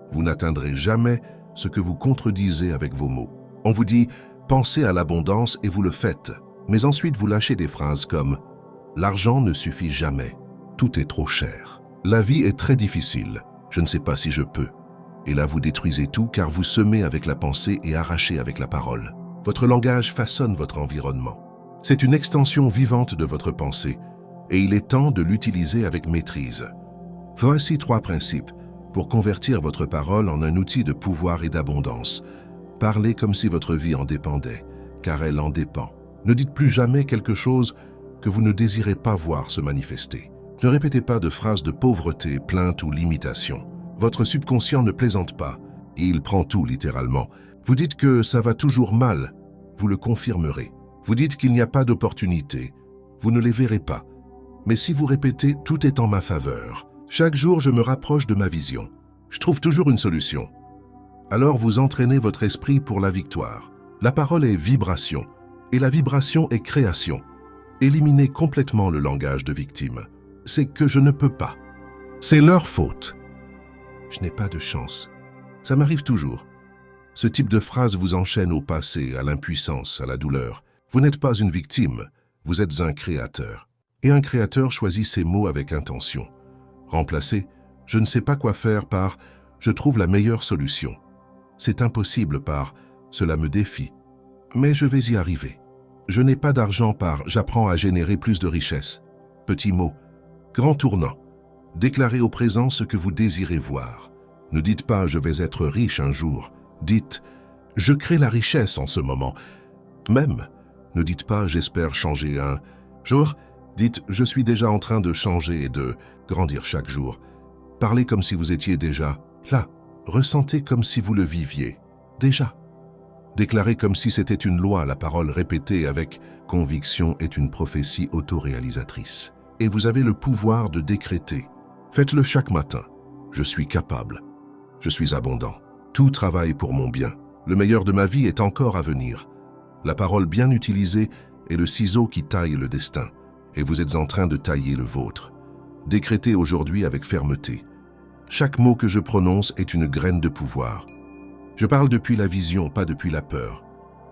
Vous n'atteindrez jamais ce que vous contredisez avec vos mots. On vous dit « pensez à l'abondance » et vous le faites. Mais ensuite vous lâchez des phrases comme « l'argent ne suffit jamais, tout est trop cher, la vie est très difficile, je ne sais pas si je peux ». Et là vous détruisez tout car vous semez avec la pensée et arrachez avec la parole. Votre langage façonne votre environnement. C'est une extension vivante de votre pensée et il est temps de l'utiliser avec maîtrise. Voici 3 principes pour convertir votre parole en un outil de pouvoir et d'abondance. Parlez comme si votre vie en dépendait, car elle en dépend. Ne dites plus jamais quelque chose que vous ne désirez pas voir se manifester. Ne répétez pas de phrases de pauvreté, plainte ou limitation. Votre subconscient ne plaisante pas, et il prend tout littéralement. Vous dites que ça va toujours mal, vous le confirmerez. Vous dites qu'il n'y a pas d'opportunité, vous ne les verrez pas. Mais si vous répétez « tout est en ma faveur », chaque jour je me rapproche de ma vision, je trouve toujours une solution. Alors vous entraînez votre esprit pour la victoire. La parole est vibration, et la vibration est création. Éliminez complètement le langage de victime. C'est que je ne peux pas. C'est leur faute. Je n'ai pas de chance. Ça m'arrive toujours. Ce type de phrase vous enchaîne au passé, à l'impuissance, à la douleur. Vous n'êtes pas une victime, vous êtes un créateur. Et un créateur choisit ses mots avec intention. Remplacez « je ne sais pas quoi faire » par « je trouve la meilleure solution ». C'est impossible par « cela me défie ». Mais je vais y arriver. Je n'ai pas d'argent par « j'apprends à générer plus de richesse ». Petit mot. Grand tournant. Déclarez au présent ce que vous désirez voir. Ne dites pas « je vais être riche un jour ». Dites « je crée la richesse en ce moment ». Même, ne dites pas « j'espère changer un jour ». Dites « je suis déjà en train de changer et de grandir chaque jour ». Parlez comme si vous étiez déjà là. Ressentez comme si vous le viviez. Déjà. Déclarer comme si c'était une loi, la parole répétée avec conviction est une prophétie autoréalisatrice. Et vous avez le pouvoir de décréter. Faites-le chaque matin. Je suis capable. Je suis abondant. Tout travaille pour mon bien. Le meilleur de ma vie est encore à venir. La parole bien utilisée est le ciseau qui taille le destin. Et vous êtes en train de tailler le vôtre. Décrétez aujourd'hui avec fermeté. Chaque mot que je prononce est une graine de pouvoir. Je parle depuis la vision, pas depuis la peur.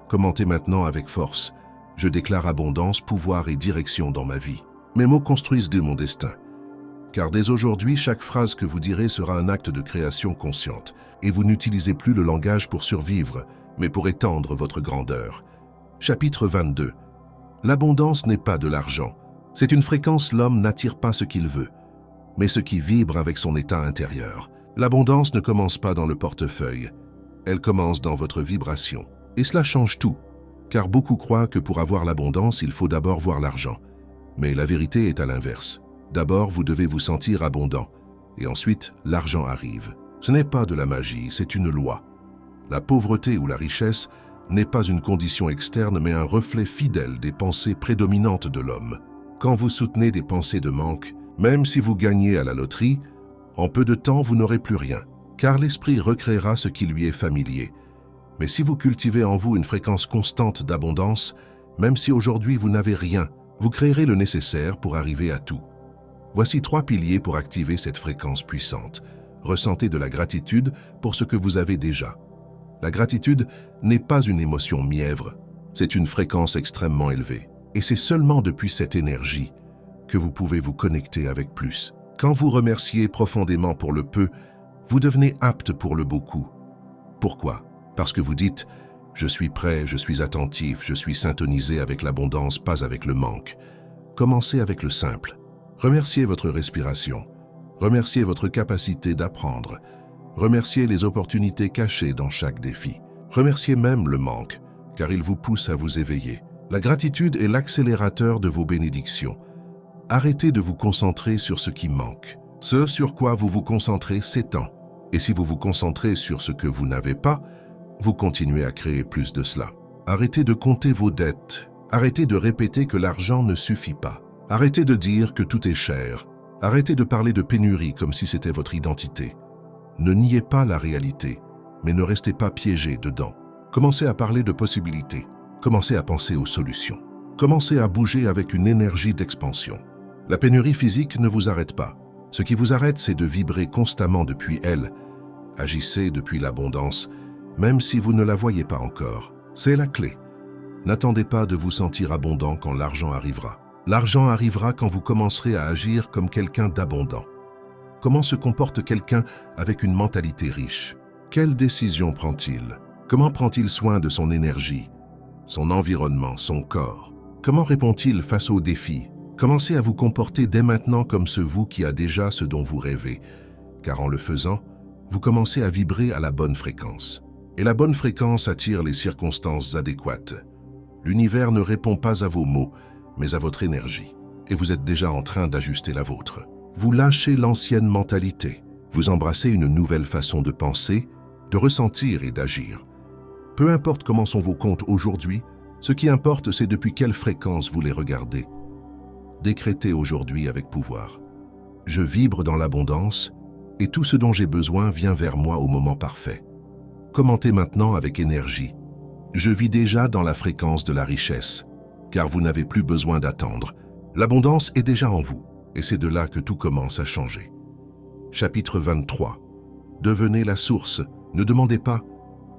Commentez maintenant avec force. Je déclare abondance, pouvoir et direction dans ma vie. Mes mots construisent de mon destin. Car dès aujourd'hui, chaque phrase que vous direz sera un acte de création consciente. Et vous n'utilisez plus le langage pour survivre, mais pour étendre votre grandeur. Chapitre 22. L'abondance n'est pas de l'argent. C'est une fréquence, l'homme n'attire pas ce qu'il veut, mais ce qui vibre avec son état intérieur. L'abondance ne commence pas dans le portefeuille. Elle commence dans votre vibration. Et cela change tout, car beaucoup croient que pour avoir l'abondance, il faut d'abord voir l'argent. Mais la vérité est à l'inverse. D'abord, vous devez vous sentir abondant, et ensuite, l'argent arrive. Ce n'est pas de la magie, c'est une loi. La pauvreté ou la richesse n'est pas une condition externe, mais un reflet fidèle des pensées prédominantes de l'homme. Quand vous soutenez des pensées de manque, même si vous gagnez à la loterie, en peu de temps, vous n'aurez plus rien, car l'esprit recréera ce qui lui est familier. Mais si vous cultivez en vous une fréquence constante d'abondance, même si aujourd'hui vous n'avez rien, vous créerez le nécessaire pour arriver à tout. Voici 3 piliers pour activer cette fréquence puissante. Ressentez de la gratitude pour ce que vous avez déjà. La gratitude n'est pas une émotion mièvre, c'est une fréquence extrêmement élevée. Et c'est seulement depuis cette énergie que vous pouvez vous connecter avec plus. Quand vous remerciez profondément pour le peu, vous devenez apte pour le beaucoup. Pourquoi? Parce que vous dites « Je suis prêt, je suis attentif, je suis syntonisé avec l'abondance, pas avec le manque ». Commencez avec le simple. Remerciez votre respiration. Remerciez votre capacité d'apprendre. Remerciez les opportunités cachées dans chaque défi. Remerciez même le manque, car il vous pousse à vous éveiller. La gratitude est l'accélérateur de vos bénédictions. Arrêtez de vous concentrer sur ce qui manque. Ce sur quoi vous vous concentrez s'étend. Et si vous vous concentrez sur ce que vous n'avez pas, vous continuez à créer plus de cela. Arrêtez de compter vos dettes. Arrêtez de répéter que l'argent ne suffit pas. Arrêtez de dire que tout est cher. Arrêtez de parler de pénurie comme si c'était votre identité. Ne niez pas la réalité, mais ne restez pas piégé dedans. Commencez à parler de possibilités. Commencez à penser aux solutions. Commencez à bouger avec une énergie d'expansion. La pénurie physique ne vous arrête pas. Ce qui vous arrête, c'est de vibrer constamment depuis elle. Agissez depuis l'abondance, même si vous ne la voyez pas encore. C'est la clé. N'attendez pas de vous sentir abondant quand l'argent arrivera. L'argent arrivera quand vous commencerez à agir comme quelqu'un d'abondant. Comment se comporte quelqu'un avec une mentalité riche? Quelles décisions prend-il? Comment prend-il soin de son énergie, son environnement, son corps? Comment répond-il face aux défis? Commencez à vous comporter dès maintenant comme ce vous qui a déjà ce dont vous rêvez, car en le faisant, vous commencez à vibrer à la bonne fréquence. Et la bonne fréquence attire les circonstances adéquates. L'univers ne répond pas à vos mots, mais à votre énergie. Et vous êtes déjà en train d'ajuster la vôtre. Vous lâchez l'ancienne mentalité. Vous embrassez une nouvelle façon de penser, de ressentir et d'agir. Peu importe comment sont vos comptes aujourd'hui, ce qui importe, c'est depuis quelle fréquence vous les regardez. Décrétez aujourd'hui avec pouvoir. Je vibre dans l'abondance et tout ce dont j'ai besoin vient vers moi au moment parfait. Commentez maintenant avec énergie. Je vis déjà dans la fréquence de la richesse, car vous n'avez plus besoin d'attendre. L'abondance est déjà en vous, et c'est de là que tout commence à changer. Chapitre 23. Devenez la source. Ne demandez pas.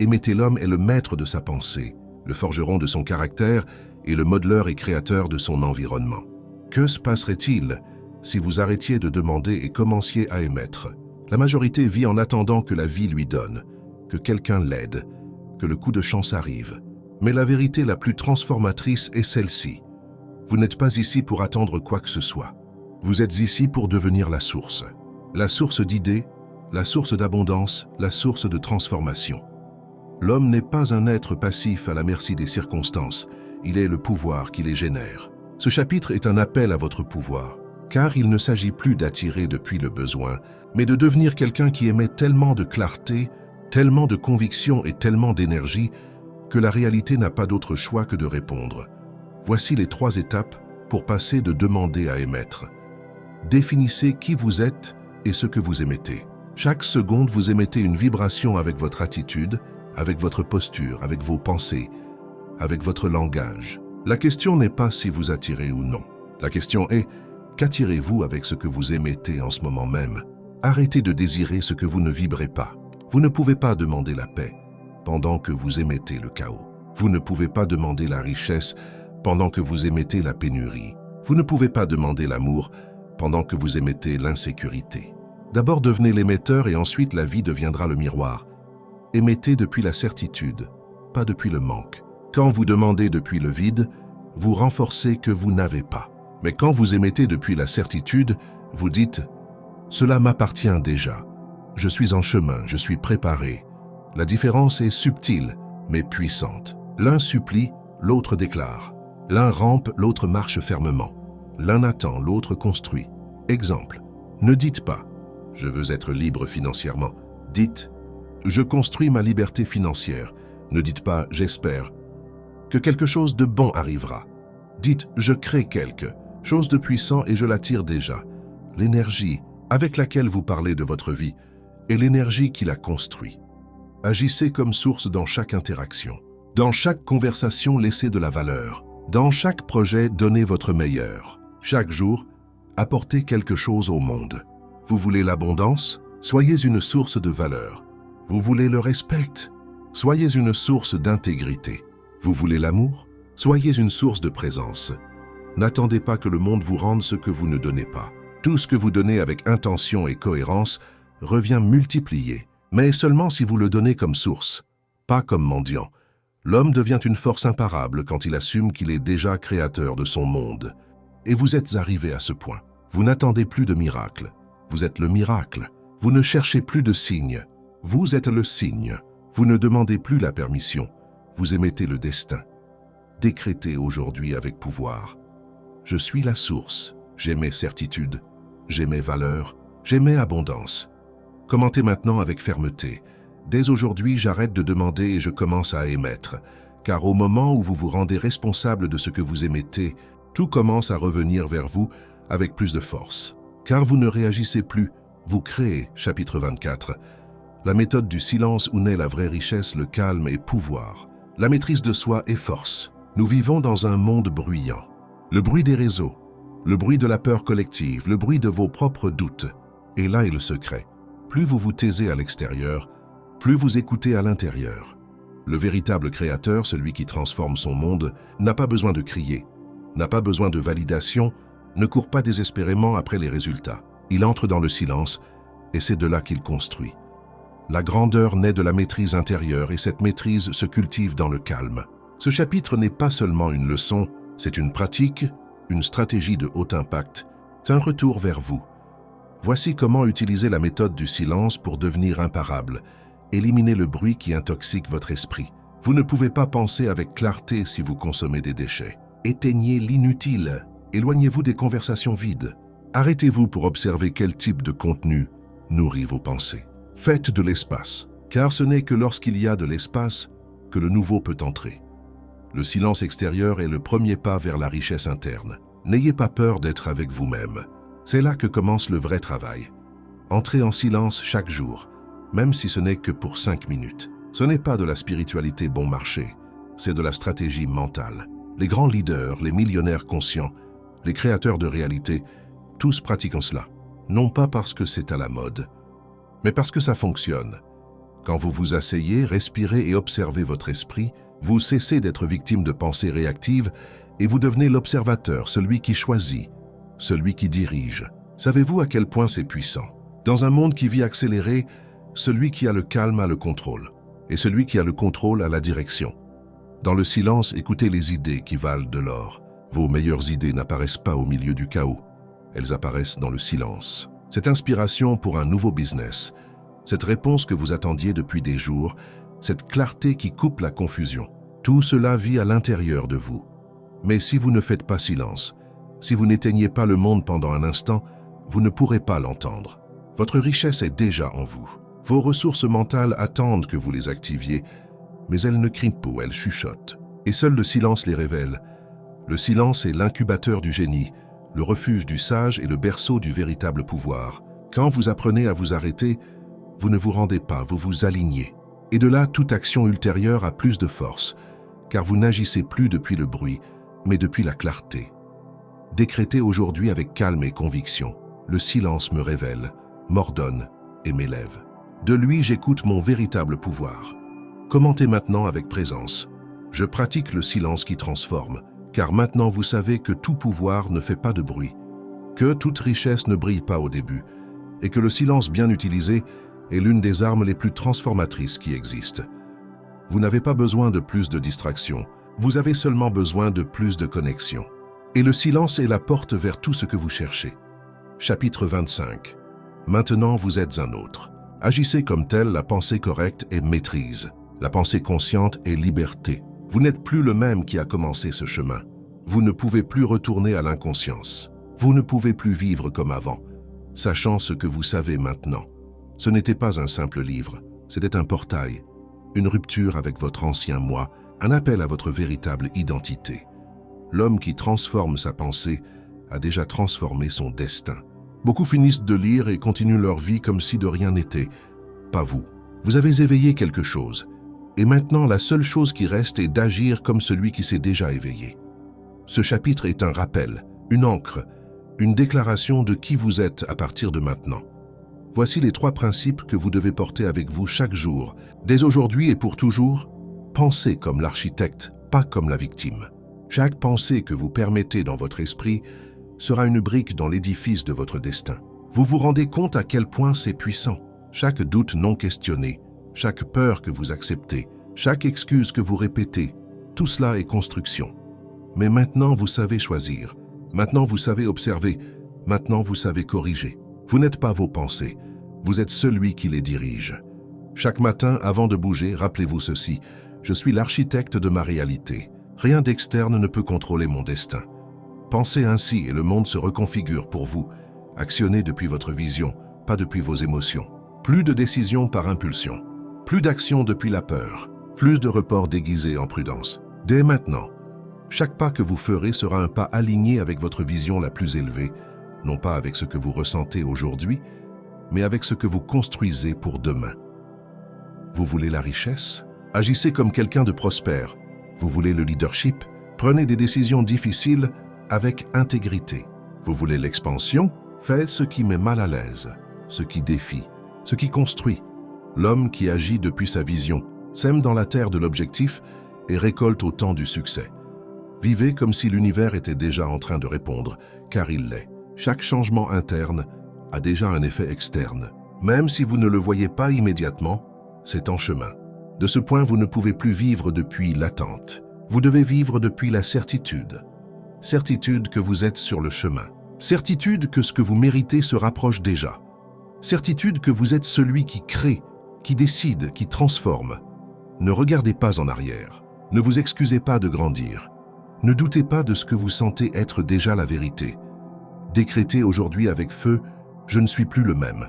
Émettez l'homme est le maître de sa pensée, le forgeron de son caractère et le modeleur et créateur de son environnement. Que se passerait-il si vous arrêtiez de demander et commenciez à émettre? La majorité vit en attendant que la vie lui donne, que quelqu'un l'aide, que le coup de chance arrive. Mais la vérité la plus transformatrice est celle-ci. Vous n'êtes pas ici pour attendre quoi que ce soit. Vous êtes ici pour devenir la source d'idées, la source d'abondance, la source de transformation. L'homme n'est pas un être passif à la merci des circonstances, il est le pouvoir qui les génère. Ce chapitre est un appel à votre pouvoir, car il ne s'agit plus d'attirer depuis le besoin, mais de devenir quelqu'un qui émet tellement de clarté, tellement de conviction et tellement d'énergie que la réalité n'a pas d'autre choix que de répondre. Voici les 3 étapes pour passer de demander à émettre. Définissez qui vous êtes et ce que vous émettez. Chaque seconde, vous émettez une vibration avec votre attitude, avec votre posture, avec vos pensées, avec votre langage. La question n'est pas si vous attirez ou non. La question est, qu'attirez-vous avec ce que vous émettez en ce moment même? Arrêtez de désirer ce que vous ne vibrez pas. Vous ne pouvez pas demander la paix pendant que vous émettez le chaos. Vous ne pouvez pas demander la richesse pendant que vous émettez la pénurie. Vous ne pouvez pas demander l'amour pendant que vous émettez l'insécurité. D'abord devenez l'émetteur et ensuite la vie deviendra le miroir. Émettez depuis la certitude, pas depuis le manque. Quand vous demandez depuis le vide, vous renforcez que vous n'avez pas. Mais quand vous émettez depuis la certitude, vous dites « Cela m'appartient déjà. Je suis en chemin, je suis préparé. » La différence est subtile, mais puissante. L'un supplie, l'autre déclare. L'un rampe, l'autre marche fermement. L'un attend, l'autre construit. Exemple, ne dites pas « Je veux être libre financièrement ». Dites « Je construis ma liberté financière ». Ne dites pas « J'espère » que quelque chose de bon arrivera. Dites « Je crée quelque chose de puissant et je l'attire déjà ». L'énergie avec laquelle vous parlez de votre vie est l'énergie qui la construit. Agissez comme source dans chaque interaction. Dans chaque conversation, laissez de la valeur. Dans chaque projet, donnez votre meilleur. Chaque jour, apportez quelque chose au monde. Vous voulez l'abondance? Soyez une source de valeur. Vous voulez le respect? Soyez une source d'intégrité. Vous voulez l'amour? Soyez une source de présence. N'attendez pas que le monde vous rende ce que vous ne donnez pas. Tout ce que vous donnez avec intention et cohérence revient multiplié, mais seulement si vous le donnez comme source, pas comme mendiant. L'homme devient une force imparable quand il assume qu'il est déjà créateur de son monde. Et vous êtes arrivé à ce point. Vous n'attendez plus de miracle. Vous êtes le miracle. Vous ne cherchez plus de signe. Vous êtes le signe. Vous ne demandez plus la permission. Vous émettez le destin. Décrétez aujourd'hui avec pouvoir. Je suis la source. J'ai mes certitudes. J'ai mes valeurs. J'ai mes abondances. Commentez maintenant avec fermeté. Dès aujourd'hui, j'arrête de demander et je commence à émettre. Car au moment où vous vous rendez responsable de ce que vous émettez, tout commence à revenir vers vous avec plus de force. Car vous ne réagissez plus, vous créez, chapitre 24. La méthode du silence où naît la vraie richesse, le calme et pouvoir. La maîtrise de soi et force. Nous vivons dans un monde bruyant. Le bruit des réseaux, le bruit de la peur collective, le bruit de vos propres doutes. Et là est le secret. Plus vous vous taisez à l'extérieur, plus vous écoutez à l'intérieur. Le véritable créateur, celui qui transforme son monde, n'a pas besoin de crier, n'a pas besoin de validation, ne court pas désespérément après les résultats. Il entre dans le silence et c'est de là qu'il construit. La grandeur naît de la maîtrise intérieure et cette maîtrise se cultive dans le calme. Ce chapitre n'est pas seulement une leçon, c'est une pratique, une stratégie de haut impact. C'est un retour vers vous. Voici comment utiliser la méthode du silence pour devenir imparable. Éliminez le bruit qui intoxique votre esprit. Vous ne pouvez pas penser avec clarté si vous consommez des déchets. Éteignez l'inutile. Éloignez-vous des conversations vides. Arrêtez-vous pour observer quel type de contenu nourrit vos pensées. Faites de l'espace, car ce n'est que lorsqu'il y a de l'espace que le nouveau peut entrer. Le silence extérieur est le premier pas vers la richesse interne. N'ayez pas peur d'être avec vous-même. C'est là que commence le vrai travail. Entrez en silence chaque jour, même si ce n'est que pour 5 minutes. Ce n'est pas de la spiritualité bon marché, c'est de la stratégie mentale. Les grands leaders, les millionnaires conscients, les créateurs de réalité, tous pratiquent cela. Non pas parce que c'est à la mode, mais parce que ça fonctionne. Quand vous vous asseyez, respirez et observez votre esprit, vous cessez d'être victime de pensées réactives et vous devenez l'observateur, celui qui choisit, celui qui dirige. Savez-vous à quel point c'est puissant? Dans un monde qui vit accéléré, celui qui a le calme a le contrôle, et celui qui a le contrôle a la direction. Dans le silence, écoutez les idées qui valent de l'or. Vos meilleures idées n'apparaissent pas au milieu du chaos, elles apparaissent dans le silence. Cette inspiration pour un nouveau business, cette réponse que vous attendiez depuis des jours, cette clarté qui coupe la confusion, tout cela vit à l'intérieur de vous. Mais si vous ne faites pas silence, si vous n'éteignez pas le monde pendant un instant, vous ne pourrez pas l'entendre. Votre richesse est déjà en vous. Vos ressources mentales attendent que vous les activiez, mais elles ne crient pas, elles chuchotent. Et seul le silence les révèle. Le silence est l'incubateur du génie, le refuge du sage et le berceau du véritable pouvoir. Quand vous apprenez à vous arrêter, vous ne vous rendez pas, vous vous alignez. Et de là, toute action ultérieure a plus de force, car vous n'agissez plus depuis le bruit, mais depuis la clarté. Décrétez aujourd'hui avec calme et conviction. Le silence me révèle, m'ordonne et m'élève. De lui, j'écoute mon véritable pouvoir. Commentez maintenant avec présence. Je pratique le silence qui transforme, car maintenant vous savez que tout pouvoir ne fait pas de bruit, que toute richesse ne brille pas au début, et que le silence bien utilisé est l'une des armes les plus transformatrices qui existent. Vous n'avez pas besoin de plus de distractions, vous avez seulement besoin de plus de connexion. Et le silence est la porte vers tout ce que vous cherchez. Chapitre 25. Maintenant vous êtes un autre. Agissez comme tel, la pensée correcte est maîtrise. La pensée consciente est liberté. Vous n'êtes plus le même qui a commencé ce chemin. Vous ne pouvez plus retourner à l'inconscience. Vous ne pouvez plus vivre comme avant, sachant ce que vous savez maintenant. Ce n'était pas un simple livre, c'était un portail, une rupture avec votre ancien moi, un appel à votre véritable identité. L'homme qui transforme sa pensée a déjà transformé son destin. Beaucoup finissent de lire et continuent leur vie comme si de rien n'était. Pas vous. Vous avez éveillé quelque chose. Et maintenant, la seule chose qui reste est d'agir comme celui qui s'est déjà éveillé. Ce chapitre est un rappel, une ancre, une déclaration de qui vous êtes à partir de maintenant. Voici les 3 principes que vous devez porter avec vous chaque jour. Dès aujourd'hui et pour toujours, pensez comme l'architecte, pas comme la victime. Chaque pensée que vous permettez dans votre esprit sera une brique dans l'édifice de votre destin. Vous vous rendez compte à quel point c'est puissant. Chaque doute non questionné, chaque peur que vous acceptez, chaque excuse que vous répétez, tout cela est construction. Mais maintenant, vous savez choisir. Maintenant, vous savez observer. Maintenant, vous savez corriger. Vous n'êtes pas vos pensées. Vous êtes celui qui les dirige. Chaque matin, avant de bouger, rappelez-vous ceci. Je suis l'architecte de ma réalité. Rien d'externe ne peut contrôler mon destin. Pensez ainsi et le monde se reconfigure pour vous. Actionnez depuis votre vision, pas depuis vos émotions. Plus de décisions par impulsion. Plus d'action depuis la peur. Plus de reports déguisés en prudence. Dès maintenant, chaque pas que vous ferez sera un pas aligné avec votre vision la plus élevée, non pas avec ce que vous ressentez aujourd'hui, mais avec ce que vous construisez pour demain. Vous voulez la richesse? Agissez comme quelqu'un de prospère. Vous voulez le leadership? Prenez des décisions difficiles avec intégrité. Vous voulez l'expansion? Faites ce qui met mal à l'aise, ce qui défie, ce qui construit. L'homme qui agit depuis sa vision sème dans la terre de l'objectif et récolte au temps du succès. Vivez comme si l'univers était déjà en train de répondre, car il l'est. Chaque changement interne a déjà un effet externe. Même si vous ne le voyez pas immédiatement, c'est en chemin. De ce point, vous ne pouvez plus vivre depuis l'attente. Vous devez vivre depuis la certitude. Certitude que vous êtes sur le chemin. Certitude que ce que vous méritez se rapproche déjà. Certitude que vous êtes celui qui crée, qui décide, qui transforme. Ne regardez pas en arrière. Ne vous excusez pas de grandir. Ne doutez pas de ce que vous sentez être déjà la vérité. Décrétez aujourd'hui avec feu, je ne suis plus le même.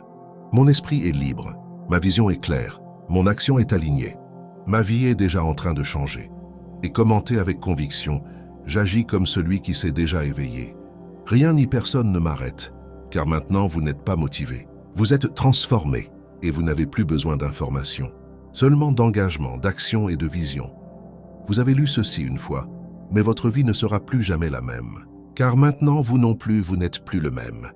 Mon esprit est libre, ma vision est claire, mon action est alignée. Ma vie est déjà en train de changer. Et commentez avec conviction, j'agis comme celui qui s'est déjà éveillé. Rien ni personne ne m'arrête, car maintenant vous n'êtes pas motivé. Vous êtes transformé et vous n'avez plus besoin d'informations, seulement d'engagement, d'action et de vision. Vous avez lu ceci une fois, mais votre vie ne sera plus jamais la même. Car maintenant, vous non plus, vous n'êtes plus le même.